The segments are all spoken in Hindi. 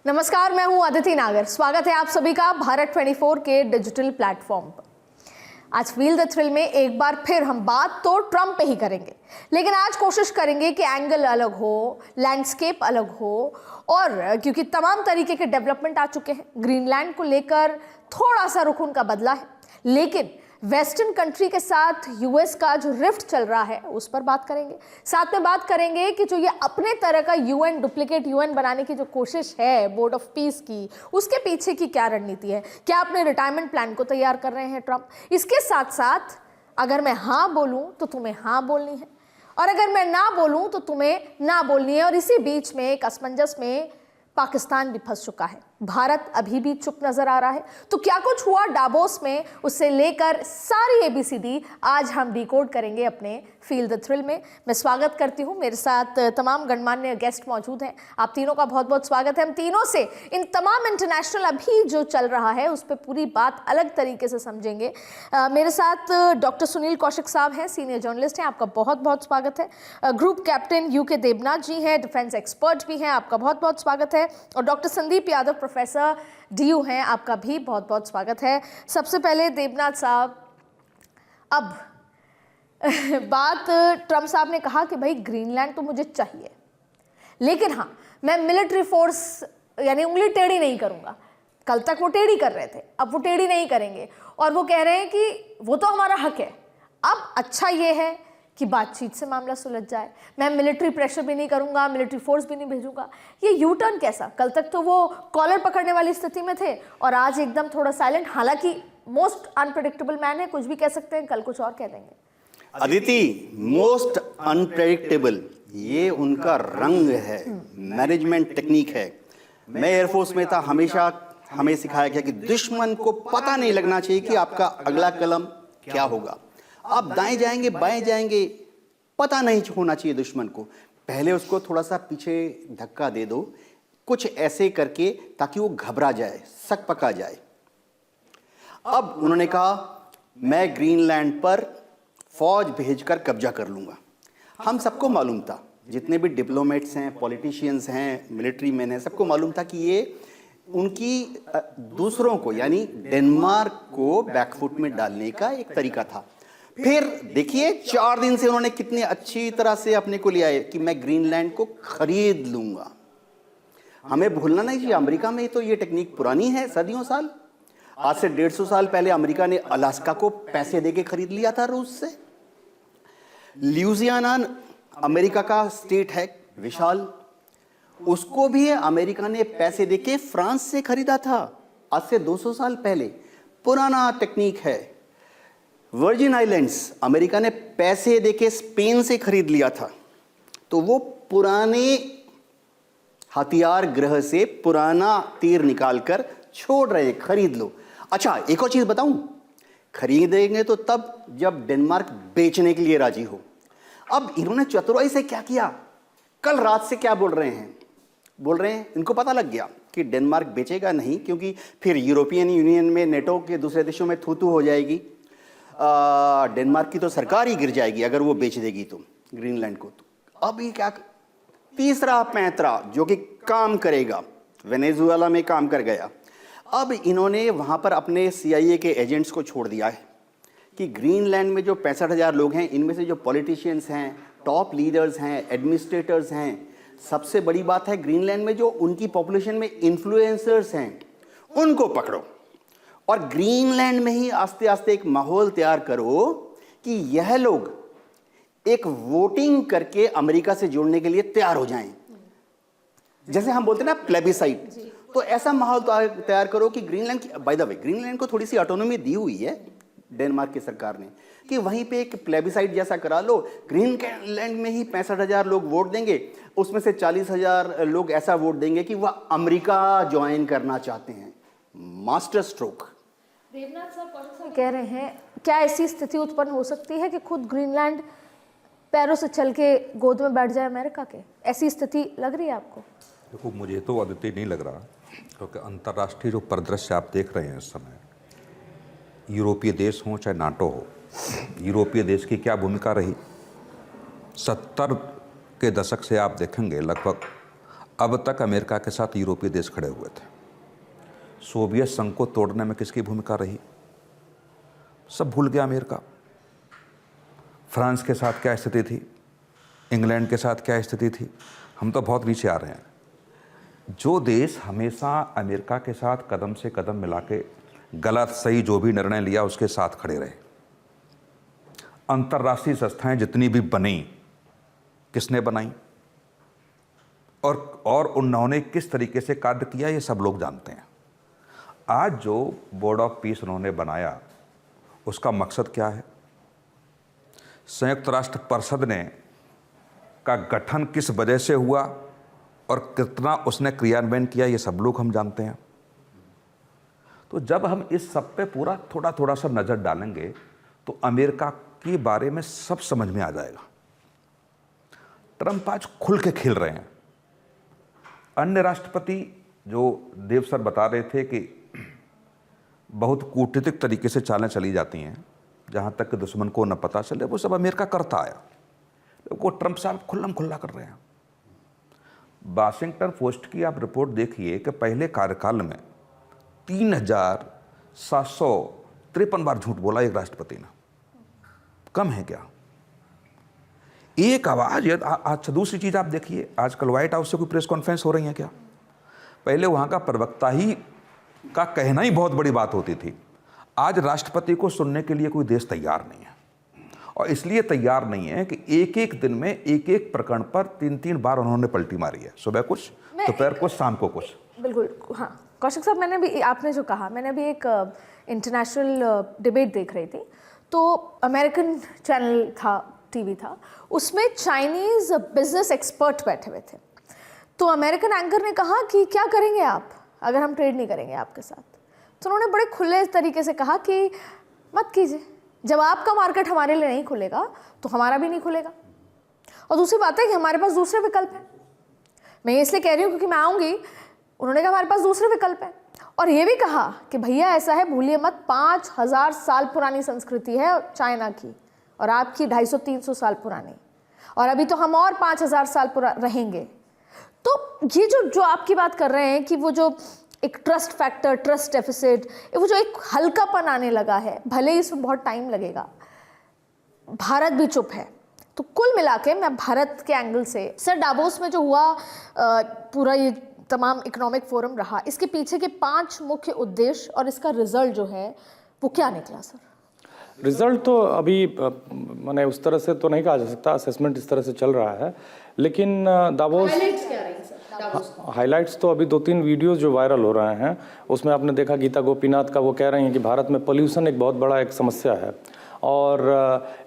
नमस्कार, मैं हूं अदिति नागर। स्वागत है आप सभी का भारत 24 के डिजिटल प्लेटफॉर्म पर। आज फील द थ्रिल में एक बार फिर हम बात तो ट्रंप पे ही करेंगे, लेकिन आज कोशिश करेंगे कि एंगल अलग हो, लैंडस्केप अलग हो, और क्योंकि तमाम तरीके के डेवलपमेंट आ चुके हैं। ग्रीनलैंड को लेकर थोड़ा सा रुख उनका बदला है, लेकिन वेस्टर्न कंट्री के साथ यूएस का जो रिफ्ट चल रहा है उस पर बात करेंगे। साथ में बात करेंगे कि जो ये अपने तरह का यूएन, डुप्लीकेट यूएन बनाने की जो कोशिश है बोर्ड ऑफ पीस की, उसके पीछे की क्या रणनीति है। क्या अपने रिटायरमेंट प्लान को तैयार कर रहे हैं ट्रंप। इसके साथ साथ अगर मैं हाँ बोलूं तो तुम्हें हाँ बोलनी है, और अगर मैं ना बोलूं तो तुम्हें ना बोलनी है। और इसी बीच में एक असमंजस में पाकिस्तान भी फंस चुका है। भारत अभी भी चुप नजर आ रहा है। तो क्या कुछ हुआ डाबोस में, उससे लेकर सारी एबीसीडी आज हम डिकोड करेंगे अपने फील द थ्रिल में। मैं स्वागत करती हूं, मेरे साथ तमाम गणमान्य गेस्ट मौजूद हैं। आप तीनों का बहुत बहुत स्वागत है। हम तीनों से इन तमाम इंटरनेशनल अभी जो चल रहा है उस पर पूरी बात अलग तरीके से समझेंगे। मेरे साथ डॉक्टर सुनील कौशिक साहब हैं, सीनियर जर्नलिस्ट हैं, आपका बहुत बहुत स्वागत है। ग्रुप कैप्टन यूके देबनाथ जी हैं, डिफेंस एक्सपर्ट भी हैं, आपका बहुत बहुत स्वागत है। और doctor Sandeep Yadav, professor DU हैं, आपका भी बहुत बहुत स्वागत है। सबसे पहले देबनाथ साहब, अब बात ट्रंप साहब ने कहा कि भाई ग्रीनलैंड तो मुझे चाहिए, लेकिन हाँ मैं मिलिट्री फोर्स यानी उंगली टेढ़ी नहीं करूंगा। कल तक वो टेढ़ी कर रहे थे, अब वो टेढ़ी नहीं करेंगे, और वो कह रहे हैं कि वो तो हमारा हक है। अब अच्छा ये है कि बातचीत से मामला सुलझ जाए, मैं मिलिट्री प्रेशर भी नहीं करूंगा, मिलिट्री फोर्स भी नहीं भेजूंगा। ये यू टर्न कैसा? कल तक तो वो कॉलर पकड़ने वाली स्थिति में थे और आज एकदम थोड़ा साइलेंट। हालांकि मोस्ट अनप्रेडिक्टेबल मैन है, कुछ भी कह सकते हैं, कल कुछ और कह देंगे। अदिति, मोस्ट अनप्रेडिक्टेबल ये उनका रंग है, मैनेजमेंट टेक्निक है। मैं एयरफोर्स में था, हमेशा हमें सिखाया गया कि दुश्मन को पता नहीं लगना चाहिए कि आपका अगला कदम क्या होगा। आप दाएं जाएंगे बाएं जाएंगे, पता नहीं होना चाहिए दुश्मन को। पहले उसको थोड़ा सा पीछे धक्का दे दो, कुछ ऐसे करके, ताकि वो घबरा जाए, सक पका जाए। अब उन्होंने कहा मैं ग्रीनलैंड पर फौज भेजकर कब्जा कर लूंगा। हम सबको मालूम था, जितने भी डिप्लोमेट्स हैं, पॉलिटिशियंस हैं, मिलिट्री मैन हैं, सबको मालूम था कि ये उनकी दूसरों को यानी डेनमार्क को बैकफुट में डालने का एक तरीका था। फिर देखिए 4 दिन से उन्होंने कितनी अच्छी तरह से अपने को लिया है कि मैं ग्रीनलैंड को खरीद लूंगा। हमें भूलना नहीं चाहिए, अमेरिका में तो ये टेक्निक पुरानी है, सदियों साल। आज से 150 साल पहले अमेरिका ने अलास्का को पैसे देके खरीद लिया था रूस से। ल्यूजियाना अमेरिका का स्टेट है, विशाल, उसको भी अमेरिका ने पैसे देके फ्रांस से खरीदा था आज से 200 साल पहले। पुराना टेक्निक है। वर्जिन आइलैंड्स अमेरिका ने पैसे देके स्पेन से खरीद लिया था। तो वो पुराने हथियार गृह से पुराना तीर निकालकर छोड़ रहे, खरीद लो। अच्छा, एक और चीज बताऊं, खरीदेंगे तो तब जब डेनमार्क बेचने के लिए राजी हो। अब इन्होंने चतुराई से क्या किया, कल रात से क्या बोल रहे हैं, इनको पता लग गया कि डेनमार्क बेचेगा नहीं, क्योंकि फिर यूरोपियन यूनियन में, नेटो के दूसरे देशों में थू हो जाएगी। डेनमार्क की तो सरकार ही गिर जाएगी अगर वो बेच देगी तो ग्रीनलैंड को। तो अब ये क्या, तीसरा पैंतरा जो कि काम करेगा, वेनेजुएला में काम कर गया। अब इन्होंने वहां पर अपने CIA के एजेंट्स को छोड़ दिया है कि ग्रीनलैंड में जो 65,000 लोग हैं, इनमें से जो पॉलिटिशियंस हैं, टॉप लीडर्स हैं, एडमिनिस्ट्रेटर्स हैं, सबसे बड़ी बात है ग्रीनलैंड में जो उनकी पॉपुलेशन में इन्फ्लुएंसर्स हैं, उनको पकड़ो और ग्रीनलैंड में ही आस्ते आस्ते एक माहौल तैयार करो कि यह लोग एक वोटिंग करके अमेरिका से जुड़ने के लिए तैयार हो जाएं। जैसे हम बोलते हैं ना प्लेबिसाइट, तो ऐसा माहौल तैयार करो कि ग्रीनलैंड की, बाय द वे ग्रीनलैंड को थोड़ी सी ऑटोनॉमी दी हुई है डेनमार्क की सरकार ने, कि वहीं पे एक प्लेबिसाइट जैसा करा लो। ग्रीनलैंड में ही 65,000 लोग वोट देंगे, उसमें से 40,000 लोग ऐसा वोट देंगे कि वह अमेरिका ज्वाइन करना चाहते हैं। Master stroke. देबनाथ साहब कह रहे हैं, क्या ऐसी स्थिति उत्पन्न हो सकती है कि खुद ग्रीनलैंड पैरों से चल के गोद में बैठ जाए अमेरिका के? ऐसी स्थिति लग रही है आपको? देखो, मुझे तो अदिति नहीं लग रहा, क्योंकि अंतर्राष्ट्रीय जो परिदृश्य आप देख रहे हैं इस समय, यूरोपीय देश हो चाहे नाटो हो, यूरोपीय देश की क्या भूमिका रही 70 के दशक से आप देखेंगे लगभग अब तक अमेरिका के साथ यूरोपीय देश खड़े हुए थे। सोवियत संघ को तोड़ने में किसकी भूमिका रही? सब भूल गया अमेरिका। फ्रांस के साथ क्या स्थिति थी, इंग्लैंड के साथ क्या स्थिति थी, हम तो बहुत नीचे आ रहे हैं। जो देश हमेशा अमेरिका के साथ कदम से कदम मिला के गलत सही जो भी निर्णय लिया उसके साथ खड़े रहे। अंतर्राष्ट्रीय संस्थाएं जितनी भी बनी, किसने बनाई और उन्होंने किस तरीके से कार्य किया, ये सब लोग जानते हैं। आज जो बोर्ड ऑफ पीस उन्होंने बनाया, उसका मकसद क्या है? संयुक्त राष्ट्र परिषद ने का गठन किस वजह से हुआ और कितना उसने क्रियान्वयन किया, ये सब लोग हम जानते हैं। तो जब हम इस सब पे पूरा थोड़ा थोड़ा सा नज़र डालेंगे तो अमेरिका के बारे में सब समझ में आ जाएगा। ट्रंप आज खुल के खेल रहे हैं। अन्य राष्ट्रपति जो देव सर बता रहे थे कि बहुत कूटनीतिक तरीके से चालें चली जाती हैं जहाँ तक कि दुश्मन को न पता चले, वो सब अमेरिका करता आया। वो ट्रंप साहब खुल्लम खुल्ला कर रहे हैं। वाशिंगटन पोस्ट की आप रिपोर्ट देखिए कि पहले कार्यकाल में 3753 बार झूठ बोला एक राष्ट्रपति ने। कम है क्या? एक आवाज। अच्छा, दूसरी चीज आप देखिए, आजकल व्हाइट हाउस से कोई प्रेस कॉन्फ्रेंस हो रही है क्या? पहले वहां का प्रवक्ता ही का कहना ही बहुत बड़ी बात होती थी। आज राष्ट्रपति को सुनने के लिए कोई देश तैयार नहीं है, और इसलिए तैयार नहीं है कि एक एक दिन में एक एक प्रकरण पर 3-3 बार उन्होंने पलटी मारी है। सुबह कुछ, दोपहर कुछ, शाम को कुछ। बिल्कुल, हाँ कौशिक साहब, मैंने भी आपने जो कहा, मैंने भी एक इंटरनेशनल डिबेट देख रही थी, तो अमेरिकन चैनल था, टीवी था, उसमें चाइनीज़ बिजनेस एक्सपर्ट बैठे हुए थे। तो अमेरिकन एंकर ने कहा कि क्या करेंगे आप अगर हम ट्रेड नहीं करेंगे आपके साथ? तो उन्होंने बड़े खुले तरीके से कहा कि मत कीजिए, जब आपका मार्केट हमारे लिए नहीं खुलेगा तो हमारा भी नहीं खुलेगा। और दूसरी बात है कि हमारे पास दूसरे विकल्प हैं। मैं इसलिए कह रही हूँ क्योंकि मैं आऊँगी, उन्होंने कहा हमारे पास दूसरे विकल्प हैं। और ये भी कहा कि भैया ऐसा है, भूलिए मत, 5000 साल पुरानी संस्कृति है चाइना की, और आपकी 250-300 साल पुरानी, और अभी तो हम और 5000 साल रहेंगे। तो ये जो आपकी बात कर रहे हैं कि वो जो एक ट्रस्ट फैक्टर, ट्रस्ट डेफिसिट, वो जो एक हल्कापन आने लगा है, भले ही इसमें बहुत टाइम लगेगा, भारत भी चुप है। तो कुल मिला के मैं भारत के एंगल से, सर डावोस में जो हुआ पूरा ये तमाम इकोनॉमिक फोरम रहा, इसके पीछे के 5 मुख्य उद्देश्य और इसका रिजल्ट जो है वो क्या निकला सर? रिजल्ट तो अभी मैंने उस तरह से तो नहीं कहा जा सकता, असेसमेंट इस तरह से चल रहा है, लेकिन दावोस हाइलाइट्स तो अभी 2-3 वीडियोस जो वायरल हो रहे हैं उसमें आपने देखा गीता गोपीनाथ का, वो कह रही हैं कि भारत में पोल्यूशन एक बहुत बड़ा एक समस्या है। और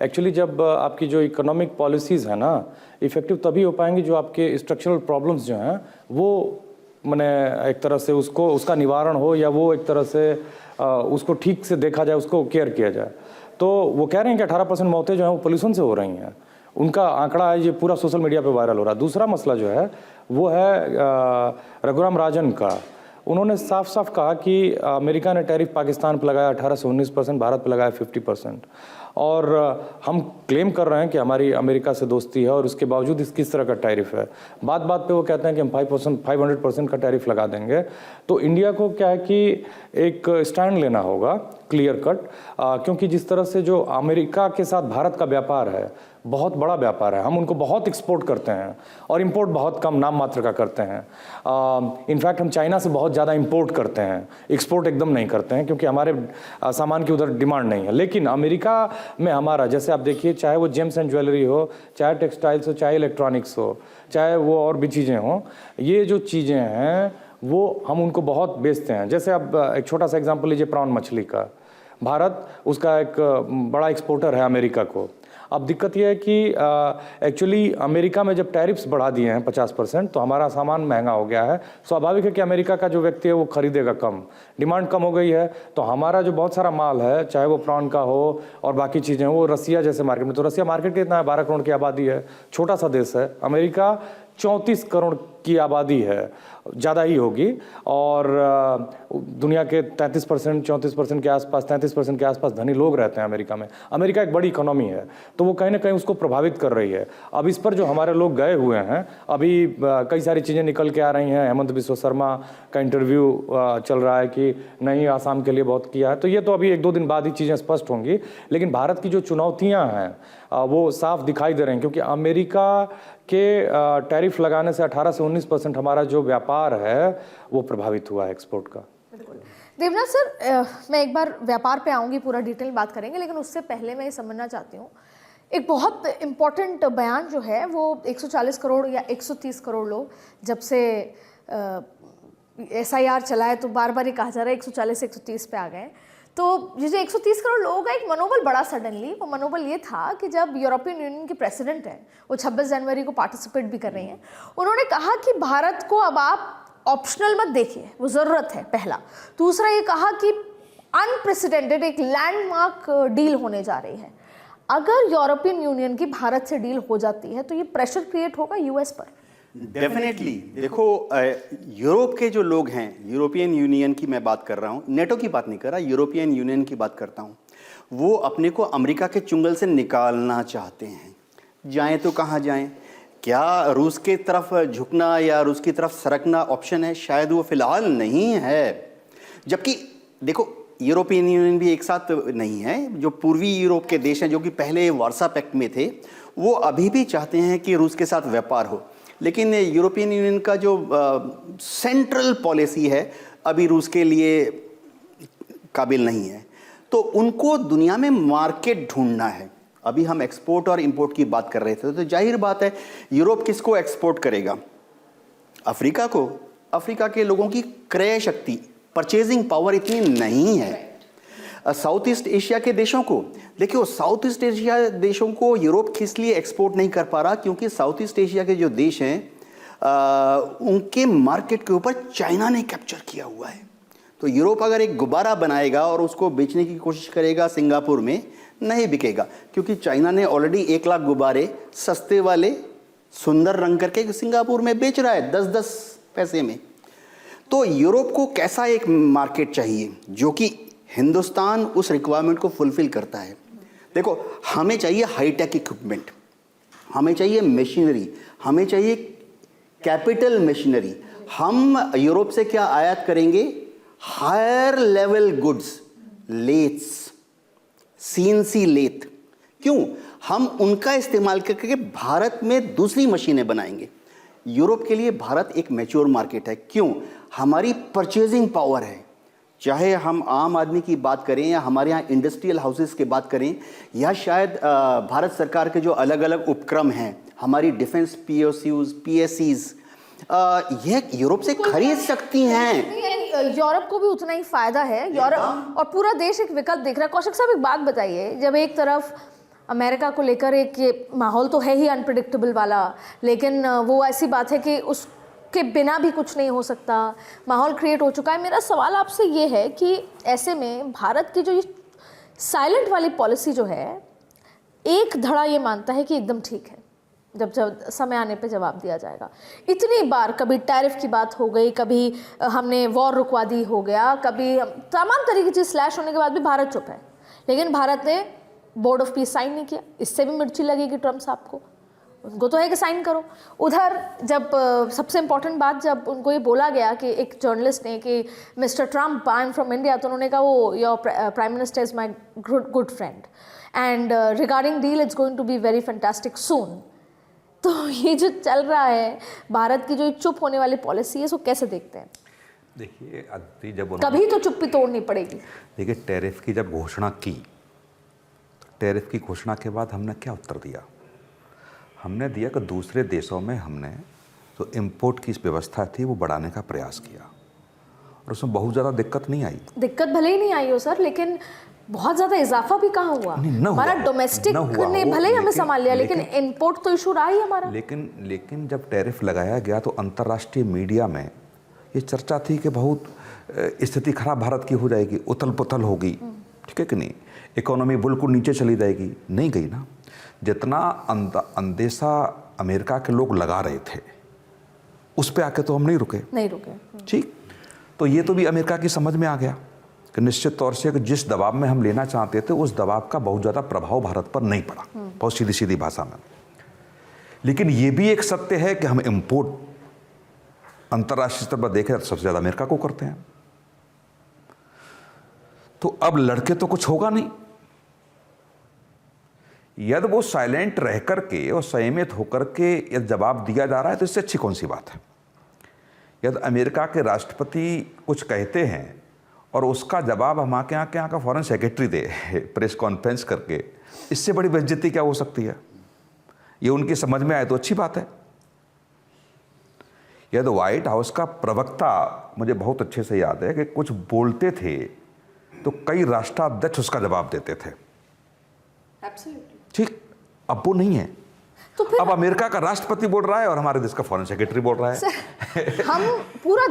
एक्चुअली जब आपकी जो इकोनॉमिक पॉलिसीज़ है ना, इफ़ेक्टिव तभी हो पाएंगी जो आपके स्ट्रक्चरल प्रॉब्लम्स जो हैं वो मैंने एक तरह से उसका निवारण हो, या वो एक तरह से उसको ठीक से देखा जाए, उसको केयर किया जाए। तो वो कह रहे हैं कि 18% मौतें जो हैं वो पोल्यूशन से हो रही हैं। उनका आंकड़ा है, ये पूरा सोशल मीडिया पे वायरल हो रहा है। दूसरा मसला जो है वो है रघुराम राजन का। उन्होंने साफ साफ कहा कि अमेरिका ने टैरिफ पाकिस्तान पर लगाया 18 से 19%, भारत पर लगाया 50%, और हम क्लेम कर रहे हैं कि हमारी अमेरिका से दोस्ती है और उसके बावजूद इस किस तरह का टैरिफ है। बात बात पे वो कहते हैं कि हम 500% का टैरिफ लगा देंगे। तो इंडिया को क्या है कि एक स्टैंड लेना होगा क्लियर कट, क्योंकि जिस तरह से जो अमेरिका के साथ भारत का व्यापार है, बहुत बड़ा व्यापार है, हम उनको बहुत एक्सपोर्ट करते हैं और इंपोर्ट बहुत कम नाम मात्र का करते हैं। इनफैक्ट हम चाइना से बहुत ज़्यादा इंपोर्ट करते हैं, एक्सपोर्ट एकदम नहीं करते हैं, क्योंकि हमारे सामान की उधर डिमांड नहीं है। लेकिन अमेरिका में हमारा, जैसे आप देखिए, चाहे वो जेम्स एंड ज्वेलरी हो, चाहे टेक्सटाइल्स हो, चाहे इलेक्ट्रॉनिक्स हो, चाहे वो और भी चीज़ें हों, ये जो चीज़ें हैं वो हम उनको बहुत बेचते हैं। जैसे आप एक छोटा सा एग्जांपल लीजिए प्रॉन मछली का, भारत उसका एक बड़ा एक्सपोर्टर है अमेरिका को। अब दिक्कत यह है कि एक्चुअली अमेरिका में जब टैरिफ्स बढ़ा दिए हैं 50%, तो हमारा सामान महंगा हो गया है। स्वाभाविक है कि अमेरिका का जो व्यक्ति है वो खरीदेगा कम, डिमांड कम हो गई है। तो हमारा जो बहुत सारा माल है, चाहे वो प्रॉन का हो और बाकी चीज़ें, वो रसिया जैसे मार्केट में, तो रसिया मार्केट कितना है, 12 करोड़ की आबादी है, छोटा सा देश है। अमेरिका 34 करोड़ की आबादी है, ज़्यादा ही होगी, और दुनिया के 33% 34% के आसपास, 33% के आसपास धनी लोग रहते हैं अमेरिका में। अमेरिका एक बड़ी इकोनॉमी है, तो वो कहीं ना कहीं उसको प्रभावित कर रही है। अब इस पर जो हमारे लोग गए हुए हैं, अभी कई सारी चीज़ें निकल के आ रही हैं। हेमंत बिस्वा शर्मा का इंटरव्यू चल रहा है कि नहीं, आसाम के लिए बहुत किया है, तो ये तो अभी 1-2 दिन बाद ही चीज़ें स्पष्ट होंगी। लेकिन भारत की जो चुनौतियाँ हैं वो साफ दिखाई दे रही हैं, क्योंकि अमेरिका के टैरिफ लगाने से 18 से 19% हमारा जो व्यापार है वो प्रभावित हुआ है, एक्सपोर्ट का। देवनाथ सर, मैं एक बार व्यापार पे आऊँगी, पूरा डिटेल बात करेंगे, लेकिन उससे पहले मैं ये समझना चाहती हूँ, एक बहुत इम्पॉर्टेंट बयान जो है वो 140 करोड़ या 130 करोड़ लोग, जब से SIR चला है तो बार बार ये कहा जा रहा है 140 से 130 पे आ गए। तो ये जो 130 करोड़ लोगों का एक मनोबल बड़ा सडनली, वो मनोबल ये था कि जब यूरोपियन यूनियन के प्रेसिडेंट हैं, वो 26 जनवरी को पार्टिसिपेट भी कर रही हैं, उन्होंने कहा कि भारत को अब आप ऑप्शनल मत देखिए, वो ज़रूरत है, पहला। दूसरा ये कहा कि अनप्रेसिडेंटेड एक लैंडमार्क डील होने जा रही है। अगर यूरोपियन यूनियन की भारत से डील हो जाती है तो ये प्रेशर क्रिएट होगा US पर। डेफिनेटली। देखो, यूरोप के जो लोग हैं, यूरोपियन यूनियन की मैं बात कर रहा हूँ, नेटो की बात नहीं कर रहा, यूरोपियन यूनियन की बात करता हूँ, वो अपने को अमेरिका के चुंगल से निकालना चाहते हैं। जाएं तो कहाँ जाएं? क्या रूस के तरफ झुकना या रूस की तरफ सरकना ऑप्शन है? शायद वो फिलहाल नहीं है। जबकि देखो, यूरोपियन यूनियन भी एक साथ नहीं है। जो पूर्वी यूरोप के देश हैं, जो कि पहले वार्सा पैक्ट में थे, वो अभी भी चाहते हैं कि रूस के साथ व्यापार हो, लेकिन यूरोपियन यूनियन का जो सेंट्रल पॉलिसी है अभी रूस के लिए काबिल नहीं है। तो उनको दुनिया में मार्केट ढूंढना है। अभी हम एक्सपोर्ट और इंपोर्ट की बात कर रहे थे, तो जाहिर बात है यूरोप किसको एक्सपोर्ट करेगा? अफ्रीका को। अफ्रीका के लोगों की क्रय शक्ति, परचेजिंग पावर इतनी नहीं है। साउथ ईस्ट एशिया के देशों को देखिए, साउथ ईस्ट एशिया देशों को यूरोप किस लिए एक्सपोर्ट नहीं कर पा रहा? क्योंकि साउथ ईस्ट एशिया के जो देश हैं उनके मार्केट के ऊपर चाइना ने कैप्चर किया हुआ है। तो यूरोप अगर एक गुब्बारा बनाएगा और उसको बेचने की कोशिश करेगा सिंगापुर में, नहीं बिकेगा, क्योंकि चाइना ने ऑलरेडी 1 लाख गुब्बारे सस्ते वाले सुंदर रंग करके सिंगापुर में बेच रहा है 10-10 पैसे में। तो यूरोप को कैसा एक मार्केट चाहिए जो कि हिंदुस्तान उस रिक्वायरमेंट को फुलफिल करता है? देखो, हमें चाहिए हाईटेक इक्विपमेंट, हमें चाहिए मशीनरी, हमें चाहिए कैपिटल मशीनरी। हम यूरोप से क्या आयात करेंगे? Higher level goods, lathes, CNC lathe. क्यों? हम उनका इस्तेमाल करके भारत में दूसरी मशीनें बनाएंगे। यूरोप के लिए भारत एक मैच्योर मार्केट है। क्यों? हमारी परचेजिंग पावर है। चाहे हम आम आदमी की बात करें या हमारे यहाँ इंडस्ट्रियल हाउसेस की बात करें, या शायद भारत सरकार के जो अलग अलग उपक्रम हैं, हमारी डिफेंस POCs, PSCs, यह यूरोप से खरीद सकती हैं। यूरोप को भी उतना ही फायदा है। यूरोप और पूरा देश एक विकल्प देख रहा है। कौशिक साहब, एक बात बताइए, जब एक तरफ अमेरिका को लेकर एक ये माहौल तो है ही अनप्रिडिक्टेबल वाला, लेकिन वो ऐसी बात है कि उसके बिना भी कुछ नहीं हो सकता, माहौल क्रिएट हो चुका है। मेरा सवाल आपसे ये है कि ऐसे में भारत की जो ये साइलेंट वाली पॉलिसी जो है, एक धड़ा ये मानता है कि एकदम ठीक है, जब समय आने पे जवाब दिया जाएगा। इतनी बार कभी टैरिफ की बात हो गई, कभी हमने वॉर रुकवा दी हो गया, कभी तमाम तरीके की चीज़ स्लैश होने के बाद भी भारत चुप है। लेकिन भारत ने बोर्ड ऑफ पीस साइन नहीं किया। इससे भी मिर्ची लगेगी ट्रम्प साहब को, उनको तो है कि साइन करो। उधर जब सबसे इम्पोर्टेंट बात, जब उनको ये बोला गया कि एक जर्नलिस्ट ने कि Mister Trump, I am from India, तो उन्होंने कहा वो your prime minister is my good friend and regarding deal it's going to be very fantastic soon. तो ये जो चल रहा है, भारत की जो चुप होने वाली पॉलिसी है, इसको कैसे देखते हैं? देखिए, अभी जब कभी तो चुप्पी तोड़नी पड़ेगी। देखिए, टैरिफ की जब घोषणा की, टैरिफ की घोषणा के बाद हमने क्या उत्तर दिया? हमने दिया कि दूसरे देशों में हमने जो इम्पोर्ट की व्यवस्था थी वो बढ़ाने का प्रयास किया, और उसमें बहुत ज़्यादा दिक्कत नहीं आई। दिक्कत भले ही नहीं आई हो सर, लेकिन बहुत ज़्यादा इजाफा भी कहाँ हुआ? हमारा डोमेस्टिक ने भले ही हमें संभाल लिया, लेकिन इम्पोर्ट तो इशू रहा ही हमारा। लेकिन जब टैरिफ लगाया गया तो अंतर्राष्ट्रीय मीडिया में ये चर्चा थी कि बहुत स्थिति खराब भारत की हो जाएगी, उथल पुथल होगी, ठीक है कि नहीं, इकोनॉमी बिल्कुल नीचे चली जाएगी। नहीं गई ना। जितना अंदेशा अमेरिका के लोग लगा रहे थे, उस पर आके तो हम नहीं रुके। नहीं रुके। ठीक, तो ये तो भी अमेरिका की समझ में आ गया कि निश्चित तौर से कि जिस दबाव में हम लेना चाहते थे उस दबाव का बहुत ज़्यादा प्रभाव भारत पर नहीं पड़ा, बहुत सीधी सीधी भाषा में। लेकिन ये भी एक सत्य है कि हम इंपोर्ट अंतर्राष्ट्रीय स्तर पर देखें तो सबसे ज़्यादा अमेरिका को करते हैं। तो अब लड़के तो कुछ होगा नहीं। यदि वो साइलेंट रह करके और संयमित होकर के यदि जवाब दिया जा रहा है तो इससे अच्छी कौन सी बात है। यदि अमेरिका के राष्ट्रपति कुछ कहते हैं और उसका जवाब हम यहाँ का फॉरेन सेक्रेटरी दे प्रेस कॉन्फ्रेंस करके, इससे बड़ी बेइज्जती क्या हो सकती है। ये उनकी समझ में आए तो अच्छी बात है। यदि व्हाइट हाउस का प्रवक्ता, मुझे बहुत अच्छे से याद है कि कुछ बोलते थे तो कई राष्ट्राध्यक्ष उसका जवाब देते थे। ठीक, अब वो नहीं है। तो फिर अब अमेरिका का राष्ट्रपति बोल रहा है और हमारे देश का फॉरेन सेक्रेटरी बोल रहा है। हम पूरा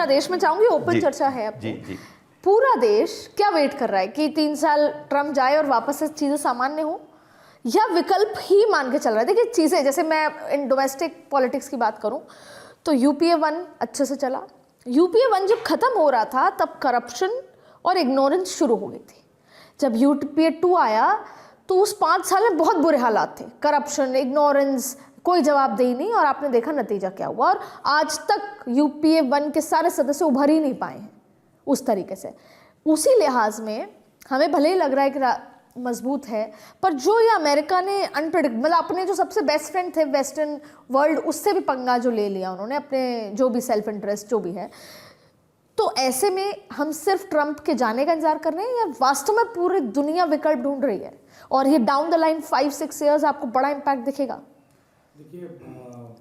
देश में चाहूंगी ओपन चर्चा है अब। जी। पूरा देश क्या वेट कर रहा है कि 3 साल ट्रम्प जाए और वापस से चीजें सामान्य हो, या विकल्प ही मान के चल रहा है। देखिए चीजें, जैसे मैं इन डोमेस्टिक पॉलिटिक्स की बात करूं तो यूपीए 1 अच्छे से चला। यूपीए 1 जब खत्म हो रहा था तब करप्शन और इग्नोरेंस शुरू हो गई थी। जब यूपीए 2 आया तो उस 5 साल में बहुत बुरे हालात थे, करप्शन, इग्नोरेंस, कोई जवाबदेही नहीं, और आपने देखा नतीजा क्या हुआ। और आज तक यूपीए 1 के सारे सदस्य उभर ही नहीं पाए हैं उस तरीके से। उसी लिहाज में हमें भले ही लग रहा है कि मजबूत है, पर जो ये अमेरिका ने अनप्रेडिक्टेबल, मतलब अपने जो सबसे बेस्ट फ्रेंड थे वेस्टर्न वर्ल्ड, उससे भी पंगा जो ले लिया उन्होंने, अपने जो भी सेल्फ इंटरेस्ट जो भी है, तो ऐसे में हम सिर्फ ट्रंप के जाने का इंतजार कर रहे हैं या वास्तव में पूरी दुनिया विकल्प ढूंढ रही है और ये डाउन द लाइन 5-6 ईयर्स आपको बड़ा इंपैक्ट दिखेगा?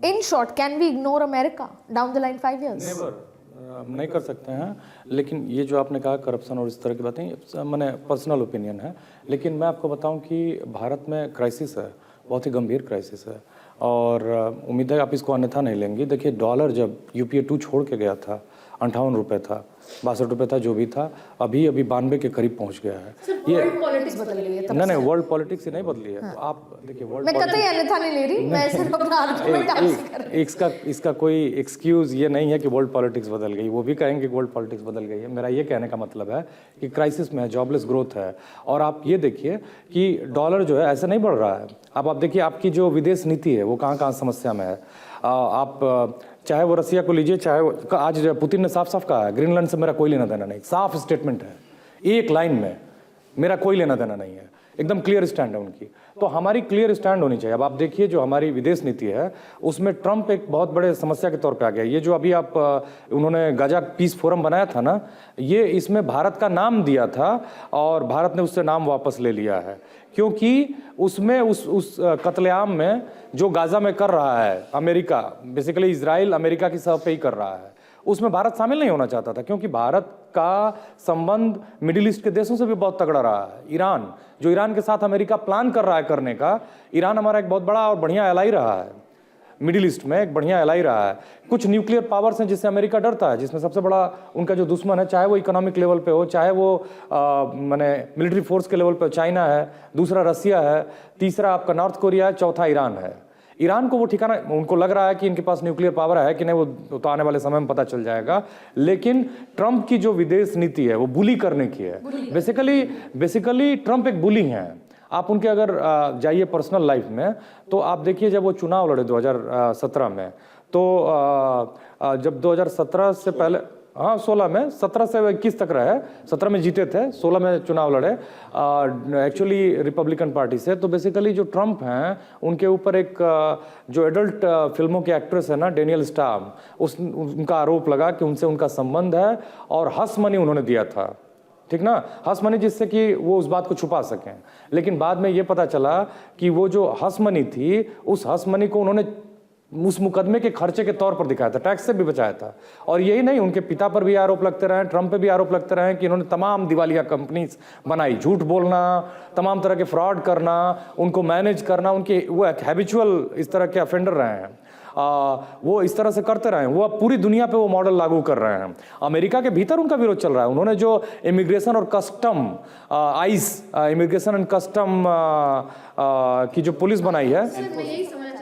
In short, can we ignore America down the line 5 years? Never, नहीं कर सकते हैं। लेकिन ये जो आपने कहा करप्शन और इस तरह की बातें, मैंने पर्सनल ओपिनियन है, लेकिन मैं आपको बताऊं कि भारत में क्राइसिस है, बहुत ही गंभीर क्राइसिस है, और उम्मीद है आप इसको अन्यथा नहीं लेंगी। देखिए डॉलर जब यूपीए 2 छोड़ के गया था 58 रुपये था, 62 रुपये था, जो भी था, अभी 92 के करीब पहुंच गया है। ये वर्ल्ड पॉलिटिक्स बदल गई है। नहीं, वर्ल्ड पॉलिटिक्स ही नहीं बदली है। तो आप देखिए वर्ल्ड, मैं कतई अन्यथा नहीं ले रही, मैं सिर्फ अपना आर्गुमेंट आपसे कर रही हूं। इसका कोई एक्सक्यूज ये नहीं है कि वर्ल्ड पॉलिटिक्स बदल गई। वो भी कहेंगे कि वर्ल्ड पॉलिटिक्स बदल गई है। मेरा ये कहने का मतलब है कि क्राइसिस में है, जॉबलेस ग्रोथ है, और आप ये देखिए कि डॉलर जो है ऐसे नहीं बढ़ रहा है। अब आप देखिए आपकी जो विदेश नीति है वो कहाँ समस्या में है। आप चाहे वो रसिया को लीजिए, चाहे वो आज पुतिन ने साफ साफ कहा है ग्रीनलैंड से मेरा कोई लेना देना नहीं। साफ स्टेटमेंट है, एक लाइन में, मेरा कोई लेना देना नहीं है। एकदम क्लियर स्टैंड है उनकी। तो हमारी क्लियर स्टैंड होनी चाहिए। अब आप देखिए जो हमारी विदेश नीति है उसमें ट्रंप एक बहुत बड़े समस्या के तौर पे आ गया। ये जो अभी आप उन्होंने गाजा पीस फोरम बनाया था ना, ये इसमें भारत का नाम दिया था और भारत ने उससे नाम वापस ले लिया है, क्योंकि उसमें उस कत्लेआम में जो गाजा में कर रहा है अमेरिका, बेसिकली इजराइल अमेरिका की सह पे ही कर रहा है, उसमें भारत शामिल नहीं होना चाहता था, क्योंकि भारत का संबंध मिडिल ईस्ट के देशों से भी बहुत तगड़ा रहा है। ईरान, जो ईरान के साथ अमेरिका प्लान कर रहा है करने का, ईरान हमारा एक बहुत बड़ा और बढ़िया एलाई रहा है मिडिल ईस्ट में, एक बढ़िया एलाई रहा है। कुछ न्यूक्लियर पावर्स हैं जिससे अमेरिका डरता है, जिसमें सबसे बड़ा उनका जो दुश्मन है, चाहे वो इकोनॉमिक लेवल पे हो, चाहे वो माने मिलिट्री फोर्स के लेवल पे, चाइना है, दूसरा रसिया है, तीसरा आपका नॉर्थ कोरिया है, चौथा ईरान है। ईरान को वो ठिकाना, उनको लग रहा है कि इनके पास न्यूक्लियर पावर है कि नहीं, वो तो आने वाले समय में पता चल जाएगा। लेकिन ट्रंप की जो विदेश नीति है वो बुली करने की है। बेसिकली ट्रंप एक बुली हैं। आप उनके अगर जाइए पर्सनल लाइफ में तो आप देखिए जब वो चुनाव लड़े 2017 में, तो जब 2017 से पहले, हाँ 16 में, 17 से 21 तक रहे, 17 में जीते थे, 16 में चुनाव लड़े एक्चुअली रिपब्लिकन पार्टी से। तो बेसिकली जो ट्रंप हैं उनके ऊपर एक जो एडल्ट फिल्मों के एक्ट्रेस है ना, डेनियल स्टाम, उनका आरोप लगा कि उनसे उनका संबंध है और हस मनी उन्होंने दिया था, ठीक ना, हस मनी, जिससे कि वो उस बात को छुपा सकें। लेकिन बाद में ये पता चला कि वो जो हस मनी थी, उस हस मनी को उन्होंने उस मुकदमे के खर्चे के तौर पर दिखाया था, टैक्स से भी बचाया था। और यही नहीं, उनके पिता पर भी आरोप लगते रहे, ट्रंप पे भी आरोप लगते रहे कि इन्होंने तमाम दिवालिया कंपनीज बनाई, झूठ बोलना, तमाम तरह के फ्रॉड करना, उनको मैनेज करना, उनके वो हैबिचुअल इस तरह के ऑफेंडर रहे हैं। वो इस तरह से करते रहे, वो अब पूरी दुनिया पे वो मॉडल लागू कर रहे हैं। अमेरिका के भीतर उनका विरोध चल रहा है। उन्होंने जो इमिग्रेशन और कस्टम इमिग्रेशन एंड कस्टम की जो पुलिस बनाई है,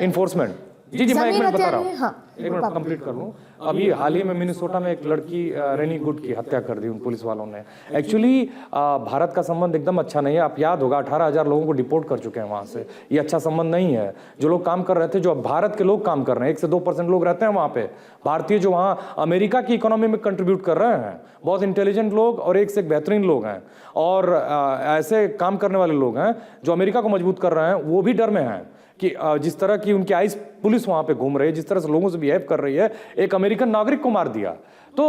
इन्फोर्समेंट, जी मैं एक जमीन मिनट बता हत्या रहा नहीं है, हूँ, हाँ। एक मिनट कंप्लीट कर लूँ। अभी हाल ही में मिनेसोटा में एक लड़की रेनी गुड की हत्या कर दी उन पुलिस वालों ने। एक्चुअली भारत का संबंध एकदम अच्छा नहीं है। आप याद होगा 18,000 लोगों को डिपोर्ट कर चुके हैं वहाँ से। ये अच्छा संबंध नहीं है। जो लोग काम कर रहे थे, जो भारत के लोग काम कर रहे हैं, 1 से 2% लोग रहते हैं वहाँ पे भारतीय, जो वहाँ अमेरिका की इकोनॉमी में कंट्रीब्यूट कर रहे हैं। बहुत इंटेलिजेंट लोग और एक से एक बेहतरीन लोग हैं, और ऐसे काम करने वाले लोग हैं जो अमेरिका को मजबूत कर रहे हैं। वो भी डर में हैं कि जिस तरह की उनकी आइस पुलिस वहां पे घूम रही है, जिस तरह से लोगों से बिहेव कर रही है, एक अमेरिकन नागरिक को मार दिया। तो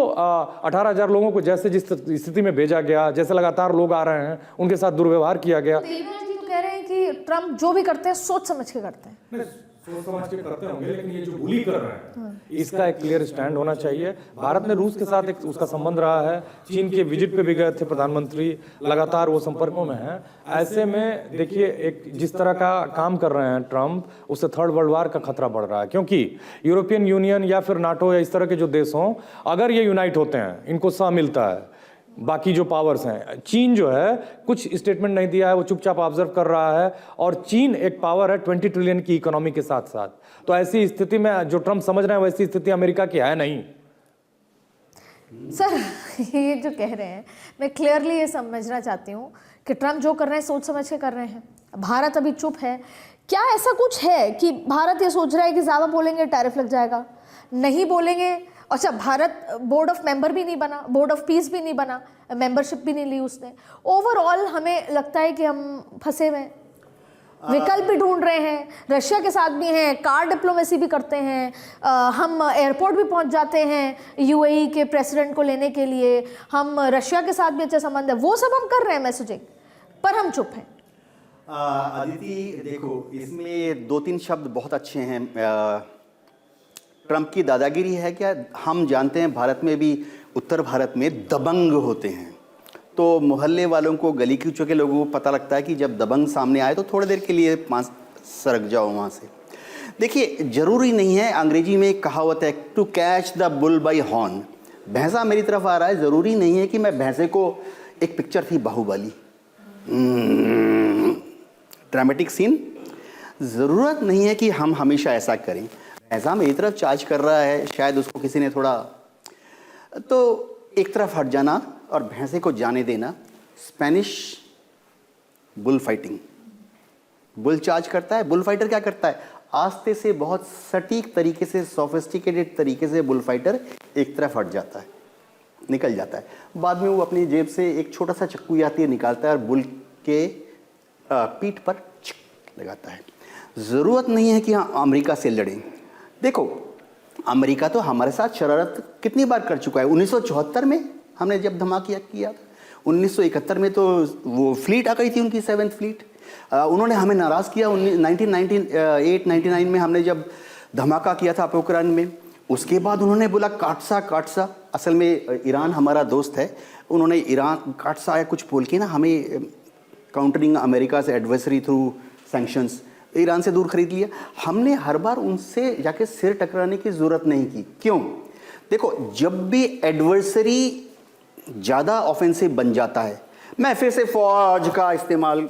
18,000 लोगों को जैसे जिस स्थिति में भेजा गया, जैसे लगातार लोग आ रहे हैं, उनके साथ दुर्व्यवहार किया गया। देवराज जी तो कह रहे हैं कि ट्रम्प जो भी करते हैं सोच समझ के करते हैं। सोच समझ के करते होंगे, लेकिन ये जो बुली कर रहे हैं, इसका एक क्लियर स्टैंड होना चाहिए। भारत ने रूस के साथ एक उसका संबंध रहा है। चीन के विजिट पे भी गए थे प्रधानमंत्री, लगातार वो संपर्कों में हैं। ऐसे में देखिए, एक जिस तरह का काम कर रहे हैं ट्रम्प, उससे थर्ड वर्ल्ड वार का खतरा बढ़ रहा है। क्योंकि यूरोपियन यूनियन या फिर नाटो या इस तरह के जो देश हों, अगर ये यूनाइट होते हैं, इनको साथ मिलता है बाकी जो पावर्स हैं। चीन जो है कुछ स्टेटमेंट नहीं दिया है, वो चुपचाप ऑब्जर्व कर रहा है, और चीन एक पावर है 20 ट्रिलियन की इकोनॉमी के साथ साथ। तो ऐसी स्थिति में जो ट्रम्प समझ रहे हैं, वैसी स्थिति अमेरिका की है नहीं। सर ये जो कह रहे हैं, मैं क्लियरली ये समझना चाहती हूँ कि ट्रम्प जो कर रहे हैं सोच समझ के कर रहे हैं। भारत अभी चुप है। क्या ऐसा कुछ है कि भारत ये सोच रहा है कि ज़्यादा बोलेंगे टैरिफ लग जाएगा, नहीं बोलेंगे? अच्छा, भारत बोर्ड ऑफ मेंबर भी नहीं बना, बोर्ड ऑफ पीस भी नहीं बना, मेंबरशिप भी नहीं ली उसने। ओवरऑल हमें लगता है कि हम फंसे हुए हैं, विकल्प भी ढूंढ रहे हैं। रशिया के साथ भी हैं, कार डिप्लोमेसी भी करते हैं, हम एयरपोर्ट भी पहुंच जाते हैं यूएई के प्रेसिडेंट को लेने के लिए, हम रशिया के साथ भी अच्छे संबंध है, वो सब हम कर रहे हैं मैसेजिंग, पर हम चुप हैं। अदिति देखो, इसमें 2-3 शब्द बहुत अच्छे हैं। ट्रम्प की दादागिरी है क्या? हम जानते हैं भारत में भी, उत्तर भारत में दबंग होते हैं, तो मोहल्ले वालों को, गली कूचों के लोगों को पता लगता है कि जब दबंग सामने आए तो थोड़ी देर के लिए सरक जाओ वहाँ से। देखिए, ज़रूरी नहीं है, अंग्रेजी में एक कहावत है, to catch the bull by horn. भैंसा मेरी तरफ आ रहा है, ज़रूरी नहीं है कि मैं भैंसे को, एक पिक्चर थी बाहुबली, ड्रामेटिक सीन, ज़रूरत नहीं है कि हम हमेशा ऐसा करें। ऐसा मेरी तरफ चार्ज कर रहा है, शायद उसको किसी ने थोड़ा, तो एक तरफ हट जाना और भैंसे को जाने देना। Spanish bull fighting, bull charge करता है, बुल फाइटर क्या करता है? आस्ते से, बहुत सटीक तरीके से, सोफिस्टिकेटेड तरीके से बुल फाइटर एक तरफ हट जाता है, निकल जाता है। बाद में वो अपनी जेब से एक छोटा सा चक्कू आती है, निकालता है और बुल के पीठ पर लगाता है। ज़रूरत नहीं है कि हम अमेरिका से लड़ें। देखो, अमेरिका तो हमारे साथ शरारत कितनी बार कर चुका है। 1974 में हमने जब धमाका किया, 1971 में तो वो फ्लीट आ गई थी उनकी, 7th फ्लीट, उन्होंने हमें नाराज़ किया। 1998-99 में हमने जब धमाका किया था पोखरान में, उसके बाद उन्होंने बोला काटसा। असल में ईरान हमारा दोस्त है, उन्होंने ईरान काटसा या कुछ बोल के ना हमें काउंटरिंग अमेरिका से एडवर्सरी थ्रू सैंक्शंस, ईरान से दूर खरीद लिया। हमने हर बार उनसे जाके सिर टकराने की ज़रूरत नहीं की। क्यों? देखो, जब भी एडवर्सरी ज़्यादा ऑफेंसिव बन जाता है, मैं फिर से फ़ौज का इस्तेमाल,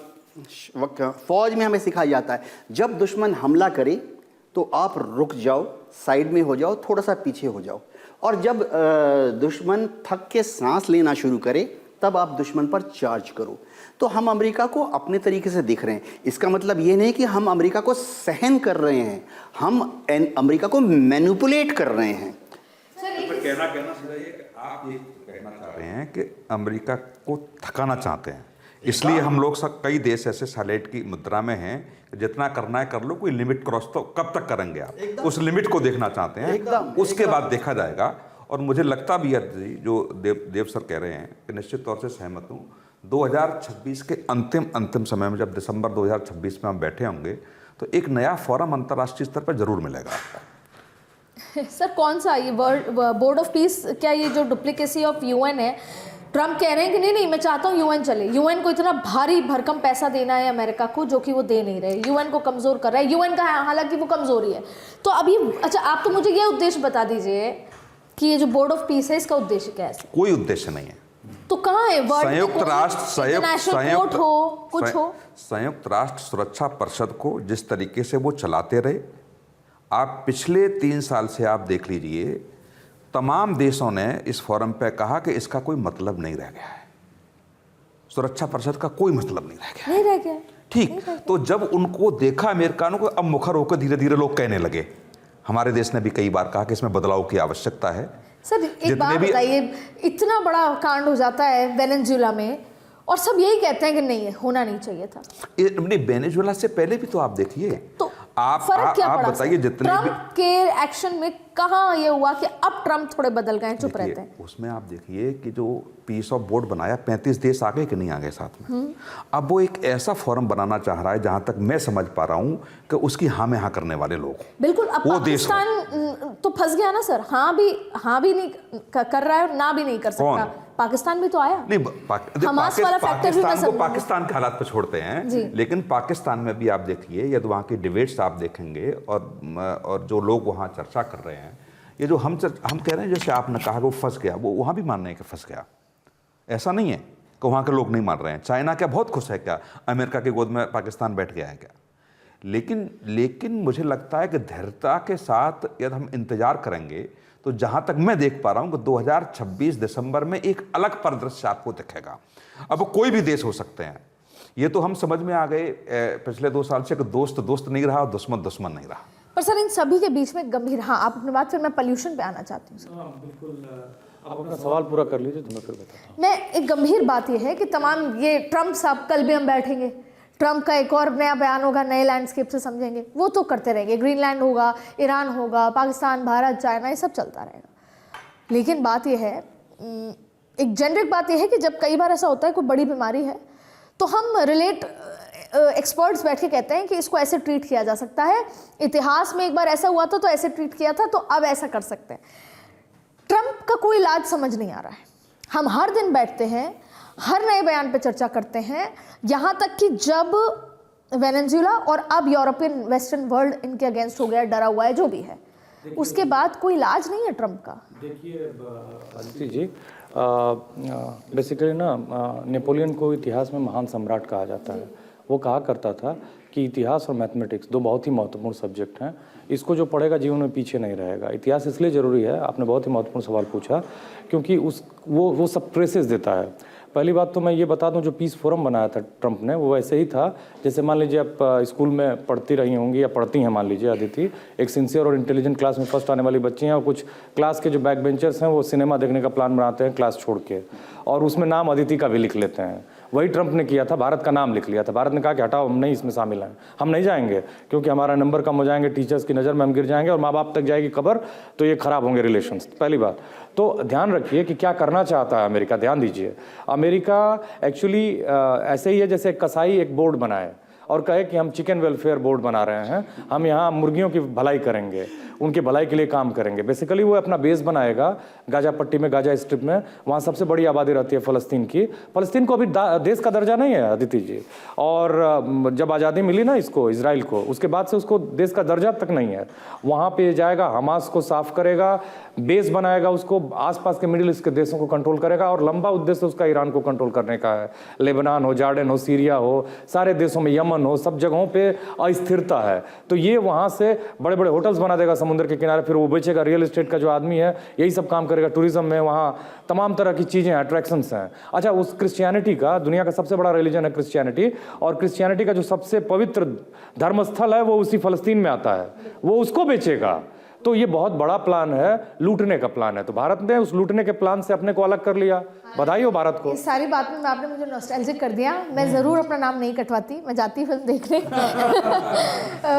फ़ौज में हमें सिखाया जाता है, जब दुश्मन हमला करे तो आप रुक जाओ, साइड में हो जाओ, थोड़ा सा पीछे हो जाओ, और जब दुश्मन थक के सांस लेना शुरू करे तब आप दुश्मन पर चार्ज करो। तो हम अमेरिका को अपने तरीके से दिख रहे हैं। इसका मतलब ये नहीं कि हम अमेरिका को सहन कर रहे हैं, हम अमेरिका को मैनिपुलेट कर रहे हैं। कहना सीधा ये कि आप ये कहना चाह रहे हैं कि अमेरिका को थकाना चाहते हैं, इसलिए हम लोग सब, कई देश ऐसे सैटेलाइट की मुद्रा में हैं, जितना करना है कर लो, कोई लिमिट क्रॉस तो कब तक करेंगे आप, उस लिमिट को देखना चाहते हैं, उसके बाद देखा जाएगा। और मुझे लगता भी है जो देव सर कह रहे हैं कि निश्चित तौर से सहमत हूँ। 2026 के अंतिम समय में, जब दिसंबर 2026 में हम बैठे होंगे, तो एक नया फोरम अंतर्राष्ट्रीय स्तर पर जरूर मिलेगा आपको। सर कौन सा? ये बोर्ड ऑफ पीस? क्या ये जो डुप्लीकेसी ऑफ यूएन है, ट्रम्प कह रहे हैं कि नहीं मैं चाहता हूँ यूएन चले, यूएन को इतना भारी भरकम पैसा देना है अमेरिका को, जो कि वो दे नहीं रहे, यूएन को कमज़ोर कर रहा है, यूएन का हालांकि वो कमज़ोरी है। तो अभी अच्छा, आप तो मुझे ये उद्देश्य बता दीजिए कि ये जो बोर्ड ऑफ पीस है, इसका उद्देश्य क्या है? कोई उद्देश्य नहीं है। तो कहाँ है? संयुक्त राष्ट्र कुछ हो, संयुक्त राष्ट्र सुरक्षा परिषद को जिस तरीके से वो चलाते रहे, आप पिछले 3 साल से आप देख लीजिए, तमाम देशों ने इस फोरम पे कहा कि इसका कोई मतलब नहीं रह गया है, सुरक्षा परिषद का कोई मतलब नहीं रह गया। नहीं रह गया। ठीक, तो जब उनको देखा अमेरिकानों को, अब मुखर होकर धीरे धीरे लोग कहने लगे। हमारे देश ने भी कई बार कहा कि इसमें बदलाव की आवश्यकता है। सर एक बात बताइए, इतना बड़ा कांड हो जाता है वेनेजुएला में और सब यही कहते हैं कि नहीं होना नहीं चाहिए था। वेनेजुएला से पहले भी तो आप देखिए, तो आप फर्क क्या पड़ा? बताइए, जितने भी ट्रम्प के एक्शन में कहाँ ये हुआ कि अब ट्रम्प थोड़े बदल गए, चुप रहते हैं? उसमें आप देखिए कि जो पीस ऑफ बोर्ड बनाया, 35 देश आ गए कि नहीं आ गए साथ में। अब वो एक ऐसा फोरम बनाना चाह रहा है, जहां तक मैं समझ पा रहा हूं कि उसकी हाँ में हाँ करने वाले लोग। बिल्कुल। अब वो देश पाकिस्तान तो फंस गया ना सर, हाँ भी नहीं कर रहा है और ना भी नहीं कर सकता। पाकिस्तान भी तो आया नहीं। हमास वाला फैक्टर भी पाकिस्तान को पाकिस्तान के हालात पर छोड़ते हैं, जी। लेकिन पाकिस्तान में भी आप देखिए, यदि वहाँ की डिबेट्स आप देखेंगे और जो लोग वहाँ चर्चा कर रहे हैं, ये जो हम कह रहे हैं, जैसे आपने कहा कि वो फंस गया, वो वहाँ भी मान रहे हैं कि फंस गया। ऐसा नहीं है कि वहाँ के लोग नहीं मान रहे हैं। चाइना क्या बहुत खुश है क्या, अमेरिका की गोद में पाकिस्तान बैठ गया है क्या? लेकिन मुझे लगता है कि धैर्यता के साथ यदि हम इंतजार करेंगे तो जहाँ तक मैं देख पा रहा हूँ कि 2026 दिसंबर में एक अलग परिदृश्य आपको दिखेगा। अब कोई भी देश हो सकते हैं, ये तो हम समझ में आ गए पिछले 2 साल से कि दोस्त दोस्त नहीं रहा और दुश्मन दुश्मन नहीं रहा। पर सर इन सभी के बीच में गंभीर, हाँ आप अपनी बात, फिर मैं पोल्यूशन पे आना चाहती हूँ। बिल्कुल, आप अपना सवाल पूरा कर लीजिए तो मैं फिर बताता हूँ। मैं एक गंभीर बात यह है कि तमाम ये ट्रम्प साहब, कल भी हम बैठेंगे, ट्रम्प का एक और नया बयान होगा, नए लैंडस्केप से समझेंगे, वो तो करते रहेंगे। ग्रीनलैंड होगा, ईरान होगा, पाकिस्तान, भारत, चाइना, ये सब चलता रहेगा। लेकिन बात यह है, एक जेनरिक बात यह है कि जब कई बार ऐसा होता है कोई बड़ी बीमारी है तो हम एक्सपर्ट्स बैठ के कहते हैं कि इसको ऐसे ट्रीट किया जा सकता है, इतिहास में एक बार ऐसा हुआ था तो ऐसे ट्रीट किया था, तो अब ऐसा कर सकते हैं। ट्रम्प का कोई इलाज समझ नहीं आ रहा है। हम हर दिन बैठते हैं, हर नए बयान पे चर्चा करते हैं, यहाँ तक कि जब वेनेजुएला और अब यूरोपियन वेस्टर्न वर्ल्ड इनके अगेंस्ट हो गया, डरा हुआ है, जो भी है, उसके बाद कोई इलाज नहीं है ट्रम्प का। देखिए अदिति जी, बेसिकली ना नेपोलियन को इतिहास में महान सम्राट कहा जाता है। वो कहा करता था कि इतिहास और मैथमेटिक्स 2 बहुत ही महत्वपूर्ण सब्जेक्ट हैं, इसको जो पढ़ेगा जीवन में पीछे नहीं रहेगा। इतिहास इसलिए ज़रूरी है, आपने बहुत ही महत्वपूर्ण सवाल पूछा, क्योंकि वो सब ट्रेसेस देता है। पहली बात तो मैं ये बता दूं, जो पीस फोरम बनाया था ट्रम्प ने, वो वैसे ही था जैसे मान लीजिए आप स्कूल में पढ़ती रही होंगी या पढ़ती हैं, मान लीजिए अदिति, एक सिंसियर और इंटेलिजेंट क्लास में फर्स्ट आने वाली बच्ची हैं और कुछ क्लास के जो बैक बेंचर्स हैं वो सिनेमा देखने का प्लान बनाते हैं क्लास छोड़ के, और उसमें नाम अदिति का भी लिख लेते हैं। वही ट्रम्प ने किया था, भारत का नाम लिख लिया था। भारत ने कहा कि हटाओ, हम नहीं इसमें शामिल हैं, हम नहीं जाएंगे, क्योंकि हमारा नंबर कम हो जाएंगे, टीचर्स की नज़र में हम गिर जाएंगे और माँ बाप तक जाएगी खबर, तो ये खराब होंगे रिलेशंस। पहली बात तो ध्यान रखिए कि क्या करना चाहता है अमेरिका। ध्यान दीजिए, अमेरिका एक्चुअली ऐसे ही है जैसे कसाई एक बोर्ड बनाए और कहे कि हम चिकन वेलफेयर बोर्ड बना रहे हैं, हम यहाँ मुर्गियों की भलाई करेंगे, उनके भलाई के लिए काम करेंगे। बेसिकली वो अपना बेस बनाएगा गाजा पट्टी में, गाजा स्ट्रिप में, वहाँ सबसे बड़ी आबादी रहती है फ़लस्तीन की। फ़लस्तीन को अभी देश का दर्जा नहीं है अदिति जी, और जब आज़ादी मिली ना इसको, इजराइल को, उसके बाद से उसको देश का दर्जा तक नहीं है। वहाँ पे जाएगा, हमास को साफ करेगा, बेस बनाएगा, उसको आसपास के मिडिल ईस्ट के देशों को कंट्रोल करेगा, और लंबा उद्देश्य उसका ईरान को कंट्रोल करने का है। लेबनान हो, जॉर्डन हो, सीरिया हो, सारे देशों में, यमन हो, सब जगहों पे अस्थिरता है। तो ये वहाँ से बड़े बड़े होटल्स बना देगा समुद्र के किनारे, फिर वो बेचेगा। रियल एस्टेट का जो आदमी है यही सब काम करेगा, टूरिज्म में वहाँ तमाम तरह की चीज़ें, अट्रैक्शंस हैं। अच्छा, उस क्रिश्चियनिटी का, दुनिया का सबसे बड़ा रिलीजन है क्रिश्चियनिटी, और क्रिश्चियनिटी का जो सबसे पवित्र धर्मस्थल है वो उसी फ़लस्तीन में आता है, वो उसको बेचेगा। तो ये बहुत बड़ा प्लान है, लूटने का प्लान है। तो भारत ने उस लूटने के प्लान से अपने को अलग कर लिया, बधाई हो भारत को। इस सारी बात में आपने मुझे नॉस्टैल्जिक कर दिया। मैं ज़रूर अपना नाम नहीं कटवाती, मैं जाती फिल्म देखने।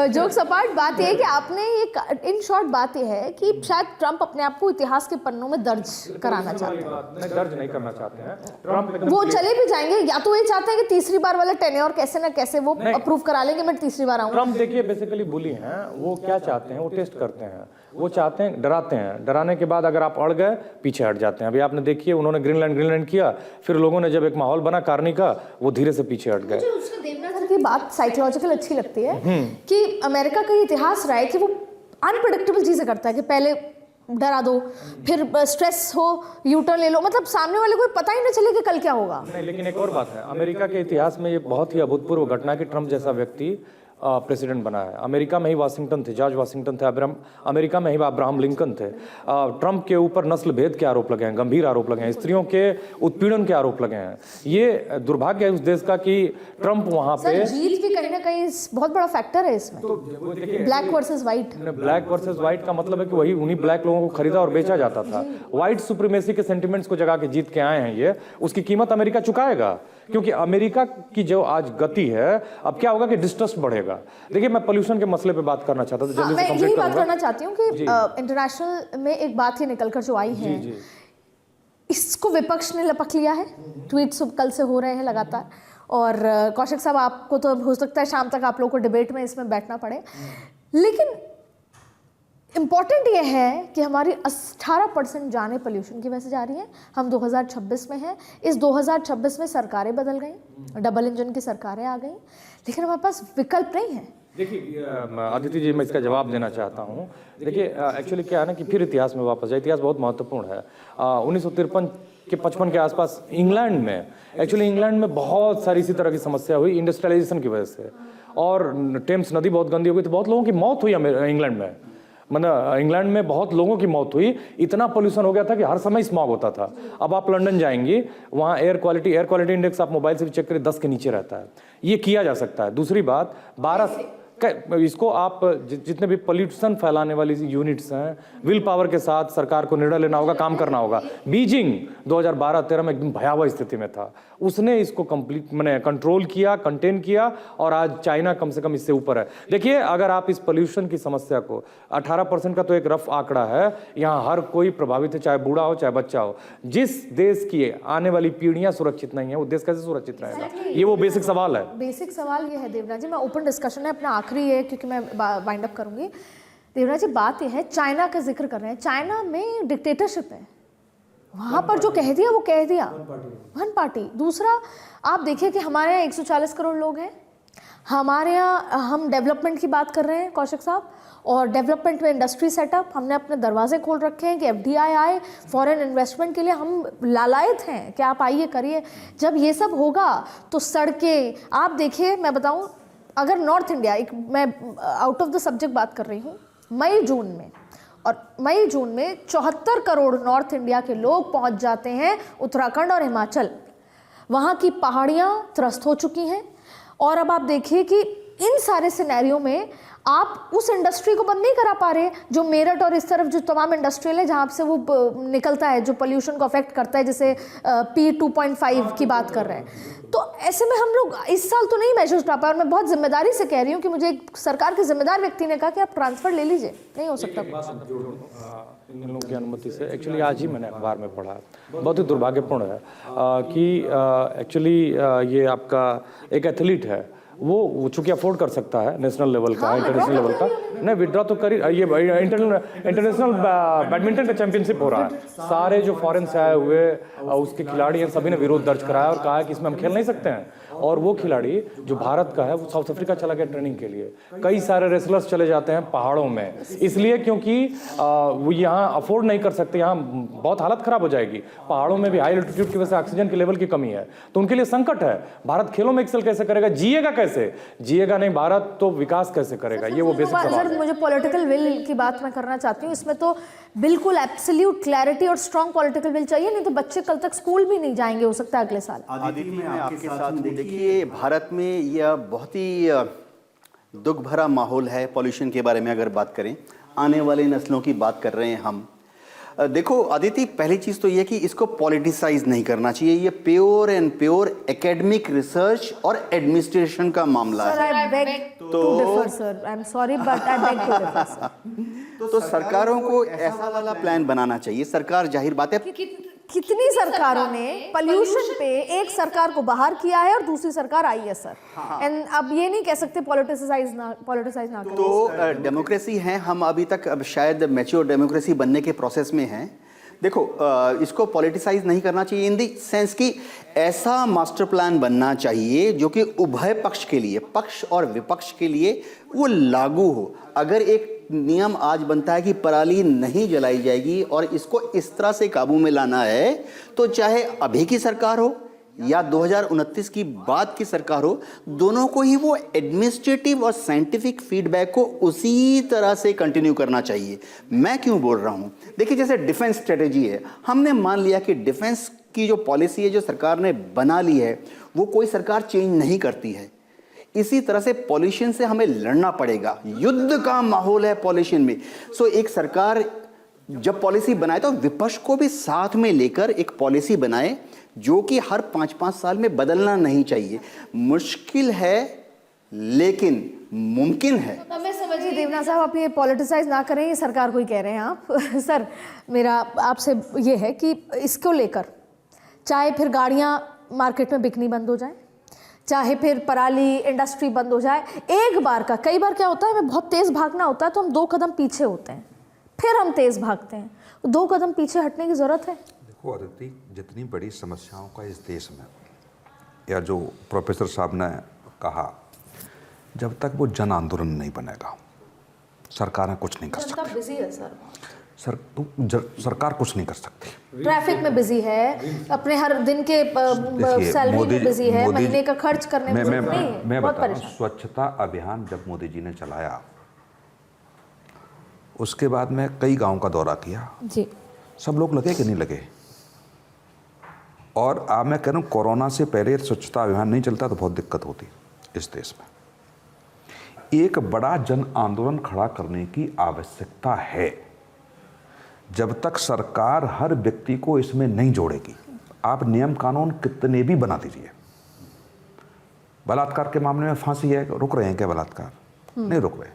जोक्स अपार्ट, बात यह है कि आपने ये, इन शॉर्ट बात यह है कि शायद ट्रम्प अपने आप को इतिहास के पन्नों में दर्ज कराना चाहते हैं। दर्ज नहीं करना चाहते हैं ट्रम्प, वो चले भी जाएंगे, या तो ये चाहते हैं कि तीसरी बार वाला टेन्योर कैसे ना कैसे वो अप्रूव करा लेंगे, मैं तीसरी बार आऊँ। ट्रम्प देखिए बेसिकली बुली हैं, वो क्या चाहते हैं, वो टेस्ट करते हैं, वो चाहते हैं, डराते हैं, डराने के बाद अगर आप अड़ गए पीछे हट जाते हैं। अभी आपने देखिए उन्होंने ग्रीनलैंड किया, फिर लोगों ने जब एक माहौल बना कारनी का, वो धीरे से पीछे हट गए। मुझे देवनाथ की बात साइकोलॉजिकल अच्छी लगती है कि अमेरिका का इतिहास रहा है कि वो अनप्रेडिक्टेबल चीजें करता है, कि पहले डरा दो, फिर स्ट्रेस हो, यूटर्न ले लो, मतलब सामने वाले को पता ही ना चले कि कल क्या होगा। नहीं, लेकिन एक और बात है, अमेरिका के इतिहास में ये बहुत ही अभूतपूर्व घटना कि ट्रम्प जैसा व्यक्ति प्रेसिडेंट बना है। अमेरिका में ही वाशिंगटन थे, जॉर्ज वाशिंगटन थे, अमेरिका में ही अब्राहम लिंकन थे। ट्रंप के ऊपर नस्ल भेद के आरोप लगे हैं, गंभीर आरोप लगे हैं, स्त्रियों के उत्पीड़न के आरोप लगे हैं। ये दुर्भाग्य है उस देश का कि ट्रंप वहाँ पे जीत भी कहीं ना कहीं बहुत बड़ा फैक्टर है इसमें। Black versus white, black versus white का मतलब है कि वही उन्हीं ब्लैक लोगों को खरीदा और बेचा जाता था। व्हाइट सुप्रीमेसी के सेंटिमेंट्स को जगा के जीत के आए हैं ये, उसकी कीमत अमेरिका चुकाएगा, क्योंकि अमेरिका की जो आज गति है, अब क्या होगा कि डिस्ट्रस्ट बढ़ेगा। देखिए, मैं पोल्यूशन के मसले पे बात करना चाहता था, जल्दी से मैं कंप्लीट यही बात करूंगा। करना चाहती हूँ कि इंटरनेशनल में एक बात ही निकलकर जो आई है, इसको विपक्ष ने लपक लिया है। ट्वीट्स कल से हो रहे हैं लगातार, और कौशिक साहब, आपको तो हो सकता है शाम तक आप लोगों को डिबेट में इसमें बैठना पड़े, लेकिन इम्पॉर्टेंट ये है कि हमारी 18% जाने पोल्यूशन की वजह से जा रही है। हम 2026 में हैं, इस 2026 में सरकारें बदल गई, डबल इंजन की सरकारें आ गई, लेकिन हमारे पास विकल्प नहीं है। देखिए अदिति जी, मैं इसका जवाब देना चाहता हूँ। देखिए एक्चुअली क्या है ना कि फिर इतिहास में वापस जाए, इतिहास बहुत महत्वपूर्ण है। 1953 के 55 के आसपास इंग्लैंड में बहुत सारी इसी तरह की समस्या हुई इंडस्ट्रियलाइजेशन की वजह से, और टेम्स नदी बहुत गंदी हो गई, तो बहुत लोगों की मौत हुई इंग्लैंड में। मतलब इंग्लैंड में बहुत लोगों की मौत हुई, इतना पोल्यूशन हो गया था कि हर समय स्मॉग होता था। अब आप लंदन जाएंगी, वहाँ एयर क्वालिटी इंडेक्स आप मोबाइल से भी चेक करें, 10 के नीचे रहता है। ये किया जा सकता है। दूसरी बात, 12 इसको आप जितने भी पोल्यूशन फैलाने वाली यूनिट्स हैं, विल पावर के साथ सरकार को निर्णय लेना होगा, काम करना होगा। बीजिंग 2012-13 में एकदम भयावह स्थिति में था, उसने इसको कंट्रोल किया, कंटेन किया, और आज चाइना कम से कम इससे ऊपर है। देखिए, अगर आप इस पोल्यूशन की समस्या को 18% का तो एक रफ आंकड़ा है, यहाँ हर कोई प्रभावित है, चाहे बूढ़ा हो चाहे बच्चा हो। जिस देश की आने वाली पीढ़ियां सुरक्षित नहीं है, वो देश कैसे सुरक्षित रहेगा? ये वो बेसिक सवाल है। बेसिक सवाल ये है देवराज जी, मैं ओपन डिस्कशन है अपना आखिरी है, क्योंकि मैं वाइंड अप करूंगी। देवराज जी, बात ये है, चाइना का जिक्र कर रहे हैं, चाइना में डिक्टेटरशिप है, वहां पर जो कह दिया वो कह दिया, वन पार्टी। दूसरा, आप देखिए कि हमारे यहाँ 140 करोड़ लोग हैं, हमारे यहाँ हम डेवलपमेंट की बात कर रहे हैं कौशिक साहब, और डेवलपमेंट में इंडस्ट्री सेटअप, हमने अपने दरवाजे खोल रखे हैं कि FDI आए, फॉरेन इन्वेस्टमेंट के लिए हम लालायत हैं कि आप आइए करिए। जब ये सब होगा तो सड़कें, आप देखिए, मैं बताऊं, अगर नॉर्थ इंडिया, एक मैं आउट ऑफ द सब्जेक्ट बात कर रही हूँ, मई जून में 74 करोड़ नॉर्थ इंडिया के लोग पहुंच जाते हैं उत्तराखंड और हिमाचल। वहाँ की पहाड़ियाँ त्रस्त हो चुकी हैं, और अब आप देखिए कि इन सारे सिनेरियो में आप उस इंडस्ट्री को बंद नहीं करा पा रहे, जो मेरठ और इस तरफ जो तमाम इंडस्ट्रियल है जहाँ से वो निकलता है, जो पोल्यूशन को अफेक्ट करता है, जैसे P2.5 की बात कर रहे हैं। तो ऐसे में हम लोग इस साल तो नहीं मेजर्स उठा पाए, और मैं बहुत जिम्मेदारी से कह रही हूँ कि मुझे एक सरकार के जिम्मेदार व्यक्ति ने कहा कि आप ट्रांसफर ले लीजिए, नहीं हो सकता। इन लोगों की अनुमति से, एक्चुअली आज ही मैंने अखबार में पढ़ा, बहुत ही दुर्भाग्यपूर्ण है कि एक्चुअली ये आपका एक एथलीट है, वो चूंकि अफोर्ड कर सकता है, नेशनल लेवल का, इंटरनेशनल लेवल का, नहीं विड्रॉ तो करी, ये इंटरनेशनल बैडमिंटन का चैंपियनशिप हो रहा है, सारे जो फॉरेन से आए हुए उसके खिलाड़ी हैं, सभी ने विरोध दर्ज कराया और कहा है कि इसमें हम खेल नहीं सकते हैं। और वो खिलाड़ी जो भारत का है, वो साउथ अफ्रीका चला गया ट्रेनिंग के लिए। कई सारे रेसलर्स चले जाते हैं पहाड़ों में, इसलिए क्योंकि वो यहाँ अफोर्ड नहीं कर सकते, यहाँ बहुत हालत खराब हो जाएगी। पहाड़ों में भी हाई एल्टीट्यूड की वजह से ऑक्सीजन के लेवल की कमी है, तो उनके लिए संकट है। भारत खेलों में एक्सेल कैसे करेगा? जिएगा कैसे? जिएगा नहीं भारत तो विकास कैसे करेगा? ये वो बेसिक सवाल है। मुझे पॉलिटिकल विल की बात मैं करना चाहती हूँ, इसमें तो बिल्कुल एब्सोल्यूट क्लैरिटी और स्ट्रॉन्ग पॉलिटिकल विल चाहिए, नहीं तो बच्चे कल तक स्कूल भी नहीं जाएंगे, हो सकता है अगले साल। आदिति, मैं आपके साथ देखिए, भारत में यह बहुत ही दुख भरा माहौल है। पॉल्यूशन के बारे में अगर बात करें, आने वाली नस्लों की बात कर रहे हैं हम। देखो आदिति, पहली चीज़ तो ये कि इसको पॉलिटिसाइज नहीं करना चाहिए। ये pure and pure academic research और एडमिनिस्ट्रेशन का मामला है। तो सरकारों को ऐसा वाला प्लान बनाना चाहिए। सरकार, जाहिर बात है, कितनी सरकारों ने पोल्यूशन पे एक सरकार को बाहर किया है और दूसरी सरकार आई है सर। एंड अब ये नहीं कह सकते पॉलिटिसाइज ना करो। तो डेमोक्रेसी है, हम अभी तक अब शायद मैच्योर डेमोक्रेसी बनने के प्रोसेस में हैं। देखो, इसको पॉलिटिसाइज नहीं करना चाहिए इन दी सेंस कि ऐसा मास्टर प्लान बनना चाहिए जो कि उभय पक्ष के लिए, पक्ष और विपक्ष के लिए वो लागू हो। अगर एक नियम आज बनता है कि पराली नहीं जलाई जाएगी और इसको इस तरह से काबू में लाना है, तो चाहे अभी की सरकार हो या 2029 की बाद की सरकार हो, दोनों को ही वो एडमिनिस्ट्रेटिव और साइंटिफिक फीडबैक को उसी तरह से कंटिन्यू करना चाहिए। मैं क्यों बोल रहा हूँ, देखिए जैसे डिफेंस स्ट्रेटेजी है, हमने मान लिया कि डिफेंस की जो पॉलिसी है जो सरकार ने बना ली है वो कोई सरकार चेंज नहीं करती है। इसी तरह से पॉल्यूशन से हमें लड़ना पड़ेगा, युद्ध का माहौल है पॉल्यूशन में। सो एक सरकार जब पॉलिसी बनाए तो विपक्ष को भी साथ में लेकर एक पॉलिसी बनाए जो कि हर 5-5 साल में बदलना नहीं चाहिए। मुश्किल है लेकिन मुमकिन है। हमें समझिए देवना साहब, आप ये पॉलिटिसाइज ना करें, ये सरकार को ही कह रहे हैं आप। सर मेरा आपसे ये है कि इसको लेकर चाहे फिर गाड़ियाँ मार्केट में बिकनी बंद हो जाए, चाहे फिर पराली इंडस्ट्री बंद हो जाए, एक बार का, कई बार क्या होता है हमें बहुत तेज़ भागना होता है तो हम 2 कदम पीछे होते हैं, फिर हम तेज़ भागते हैं। 2 कदम पीछे हटने की ज़रूरत है। देखो अदिति, जितनी बड़ी समस्याओं का इस देश में, या जो प्रोफेसर साहब ने कहा, जब तक वो जन आंदोलन नहीं बनेगा सरकारें कुछ नहीं कर सकती। बिजी है सर, सरकार कुछ नहीं कर सकती। ट्रैफिक में बिजी है, अपने हर दिन के सैलरी में बिजी है, महीने का खर्च करने में मैं बता रहा हूँ, स्वच्छता अभियान जब मोदी जी ने चलाया उसके बाद मैं कई गांव का दौरा किया जी। सब लोग लगे कि नहीं लगे। और अब मैं कह रहा हूँ कोरोना से पहले स्वच्छता अभियान नहीं चलता तो बहुत दिक्कत होती इस देश में। एक बड़ा जन आंदोलन खड़ा करने की आवश्यकता है। जब तक सरकार हर व्यक्ति को इसमें नहीं जोड़ेगी, आप नियम कानून कितने भी बना दीजिए, बलात्कार के मामले में फांसी है, रुक रहे हैं क्या बलात्कार? नहीं रुक रहे।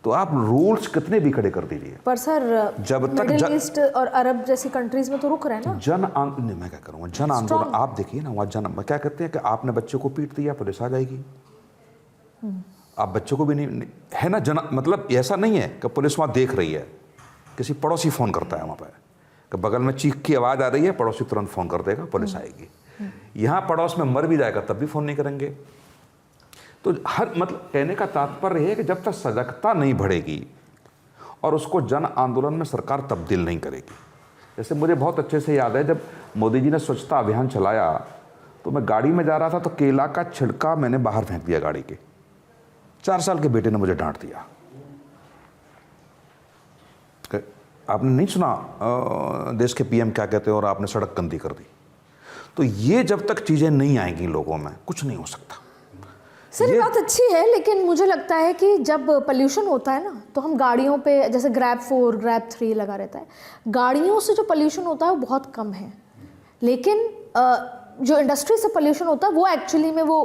तो आप रूल्स कितने भी खड़े कर दीजिए, पर सर जब तक मिडिल ईस्ट और अरब जैसी कंट्रीज में तो रुक रहे हैं ना। जन आंदोलन, मैं क्या करूँगा, जन आंदोलन आप देखिए ना, वहाँ जन क्या कहते हैं कि आपने बच्चे को पीट दिया पुलिस आ जाएगी। आप बच्चों को भी नहीं है ना, जन मतलब ऐसा नहीं है कि पुलिस वहाँ देख रही है, किसी पड़ोसी फ़ोन करता है वहाँ पर कि बगल में चीख की आवाज़ आ रही है, पड़ोसी तुरंत फ़ोन कर देगा, पुलिस आएगी। यहाँ पड़ोस में मर भी जाएगा तब भी फ़ोन नहीं करेंगे। तो हर मतलब कहने का तात्पर्य है कि जब तक सजगता नहीं बढ़ेगी और उसको जन आंदोलन में सरकार तब्दील नहीं करेगी। जैसे मुझे बहुत अच्छे से याद है जब मोदी जी ने स्वच्छता अभियान चलाया तो मैं गाड़ी में जा रहा था तो केला का छिलका मैंने बाहर फेंक दिया गाड़ी के। 4 साल के बेटे ने मुझे डांट दिया। आपने नहीं सुना देश के पीएम क्या कहते हैं और आपने सड़क गंदी कर दी। तो ये जब तक चीज़ें नहीं आएंगी लोगों में कुछ नहीं हो सकता। सर ये बात अच्छी है, लेकिन मुझे लगता है कि जब पोल्यूशन होता है ना तो हम गाड़ियों पे, जैसे ग्रैब 4 ग्रैब 3 लगा रहता है, गाड़ियों से जो पोल्यूशन होता है वो बहुत कम है। लेकिन जो इंडस्ट्री से पोल्यूशन होता है वो एक्चुअली में वो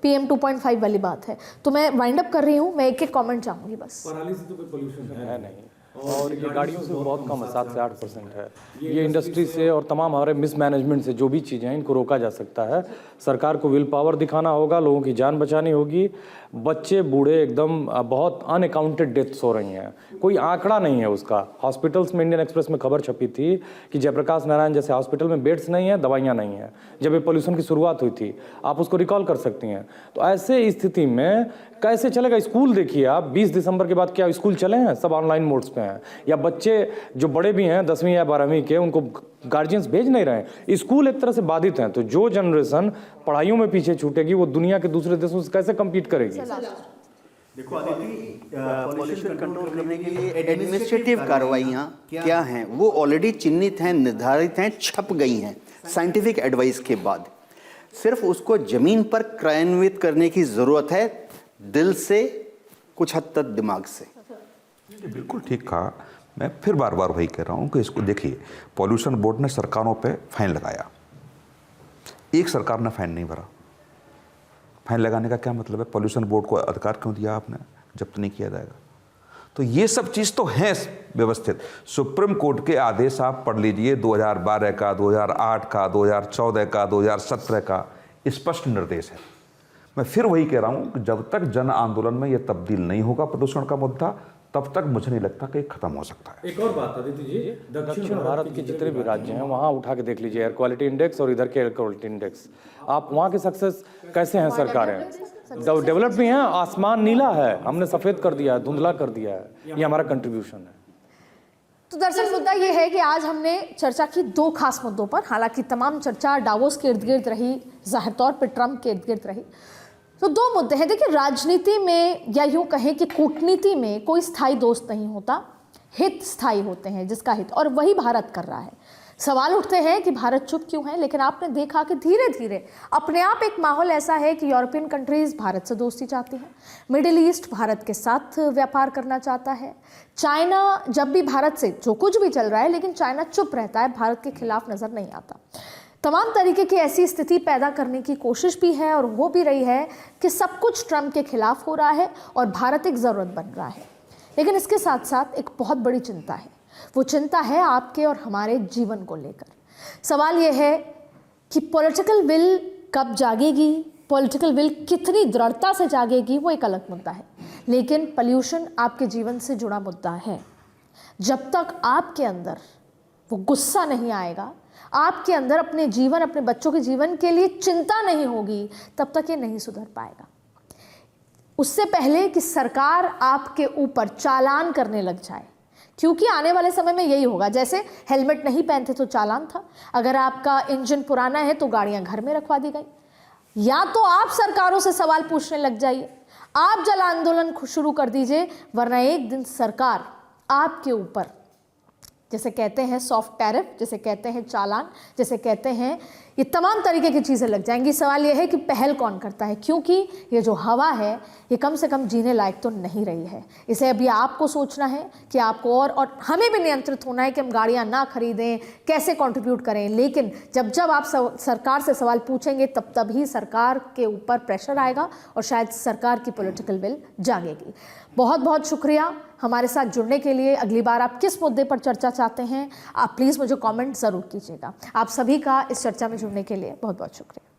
PM 2.5 वाली बात है। तो मैं वाइंड अप कर रही हूँ, मैं एक कमेंट चाहूँगी बस। पराली से तो कोई पोल्यूशन है नहीं, और ये गाड़ियों से बहुत कम है, 7 से 8% है। ये इंडस्ट्री से और तमाम हमारे मिसमैनेजमेंट से जो भी चीज़ें हैं इनको रोका जा सकता है। सरकार को विल पावर दिखाना होगा, लोगों की जान बचानी होगी। बच्चे बूढ़े एकदम बहुत अनअकाउंटेड डेथ्स हो रही हैं, कोई आंकड़ा नहीं है उसका। हॉस्पिटल्स में इंडियन एक्सप्रेस में खबर छपी थी कि जयप्रकाश नारायण जैसे हॉस्पिटल में बेड्स नहीं है, दवाइयाँ नहीं हैं, जब ये पोल्यूशन की शुरुआत हुई थी। आप उसको रिकॉल कर सकती हैं। तो ऐसे स्थिति में कैसे चलेगा? स्कूल देखिए आप, 20 दिसंबर के बाद क्या स्कूल चले हैं? सब ऑनलाइन मोड्स पे हैं। या बच्चे जो बड़े भी हैं 10वीं या 12वीं के, उनको गार्जियंस भेज नहीं रहे हैं। स्कूल एक तरह से बाधित हैं। तो जो जनरेशन पढ़ाइयों में पीछे छूटेगी वो दुनिया के दूसरे देशों से कैसे कम्पीट करेगी? देखो आदित्य, पॉल्यूशन कंट्रोल करने के लिए एडमिनिस्ट्रेटिव कार्रवाइयाँ क्या हैं वो ऑलरेडी चिन्हित हैं, निर्धारित हैं, छप गई हैं साइंटिफिक एडवाइस के बाद। सिर्फ उसको जमीन पर क्रियान्वित करने की ज़रूरत है, दिल से, कुछ हद तक दिमाग से। बिल्कुल ठीक कहा। मैं फिर बार बार वही कह रहा हूँ कि इसको देखिए, पॉल्यूशन बोर्ड ने सरकारों पे फाइन लगाया, एक सरकार ने फाइन नहीं भरा। फाइन लगाने का क्या मतलब है? पॉल्यूशन बोर्ड को अधिकार क्यों दिया आपने? जब्त नहीं किया जाएगा। तो ये सब चीज़ तो है व्यवस्थित। सुप्रीम कोर्ट के आदेश आप पढ़ लीजिए, 2012 का, 2008 का, 2014 का, 2017 का स्पष्ट निर्देश है। मैं फिर वही कह रहा हूँ कि जब तक जन आंदोलन में यह तब्दील नहीं होगा प्रदूषण का मुद्दा, तब तक मुझे नहीं लगता कि खत्म हो सकता है। एक और बात आदित्य जी, दक्षिण भारत के जितने भी राज्य हैं वहाँ उठा के देख लीजिए एयर क्वालिटी इंडेक्स और इधर के एयर क्वालिटी इंडेक्स। आप वहाँ के सक्सेस कैसे हैं? सरकारें डेवलप भी हैं, आसमान नीला है, हमने सफ़ेद कर दिया है, धुंधला कर दिया है। ये हमारा कंट्रीब्यूशन है। तो दरअसल मुद्दा ये है कि आज हमने चर्चा की दो खास मुद्दों पर, हालांकि तमाम चर्चा डावोस के इर्द गिर्द रही, जाहिर तौर पर ट्रंप के इर्द गिर्द रही। तो दो मुद्दे हैं। देखिए, राजनीति में या यूं कहें कि कूटनीति में कोई स्थायी दोस्त नहीं होता, हित स्थायी होते हैं, जिसका हित, और वही भारत कर रहा है। सवाल उठते हैं कि भारत चुप क्यों है, लेकिन आपने देखा कि धीरे धीरे अपने आप एक माहौल ऐसा है कि यूरोपियन कंट्रीज भारत से दोस्ती चाहती हैं, मिडिल ईस्ट भारत के साथ व्यापार करना चाहता है, चाइना जब भी भारत से जो कुछ भी चल रहा है, लेकिन चाइना चुप रहता है, भारत के खिलाफ नजर नहीं आता। तमाम तरीके की ऐसी स्थिति पैदा करने की कोशिश भी है और हो भी रही है कि सब कुछ ट्रंप के खिलाफ हो रहा है और भारत एक ज़रूरत बन रहा है। लेकिन इसके साथ साथ एक बहुत बड़ी चिंता है, वो चिंता है आपके और हमारे जीवन को लेकर। सवाल यह है कि पॉलिटिकल विल कब जागेगी, पॉलिटिकल विल कितनी दृढ़ता से जागेगी, वो एक अलग मुद्दा है। लेकिन पॉल्यूशन आपके जीवन से जुड़ा मुद्दा है। जब तक आपके अंदर वो गुस्सा नहीं आएगा, आपके अंदर अपने जीवन, अपने बच्चों के जीवन के लिए चिंता नहीं होगी, तब तक ये नहीं सुधर पाएगा। उससे पहले कि सरकार आपके ऊपर चालान करने लग जाए, क्योंकि आने वाले समय में यही होगा। जैसे हेलमेट नहीं पहनते तो चालान था, अगर आपका इंजन पुराना है तो गाड़ियां घर में रखवा दी गई। या तो आप सरकारों से सवाल पूछने लग जाइए, आप जल आंदोलन शुरू कर दीजिए, वरना एक दिन सरकार आपके ऊपर, जैसे कहते हैं सॉफ्ट टैरिफ, जैसे कहते हैं चालान, जैसे कहते हैं, ये तमाम तरीके की चीज़ें लग जाएंगी। सवाल ये है कि पहल कौन करता है, क्योंकि ये जो हवा है ये कम से कम जीने लायक तो नहीं रही है। इसे अभी आपको सोचना है कि आपको और हमें भी नियंत्रित होना है कि हम गाड़ियाँ ना खरीदें, कैसे कंट्रीब्यूट करें। लेकिन जब जब आप सरकार से सवाल पूछेंगे तब ही सरकार के ऊपर प्रेशर आएगा और शायद सरकार की पॉलिटिकल विल जागेगी। बहुत बहुत शुक्रिया हमारे साथ जुड़ने के लिए। अगली बार आप किस मुद्दे पर चर्चा चाहते हैं, आप प्लीज़ मुझे कमेंट ज़रूर कीजिएगा। आप सभी का इस चर्चा में जुड़ने के लिए बहुत बहुत शुक्रिया।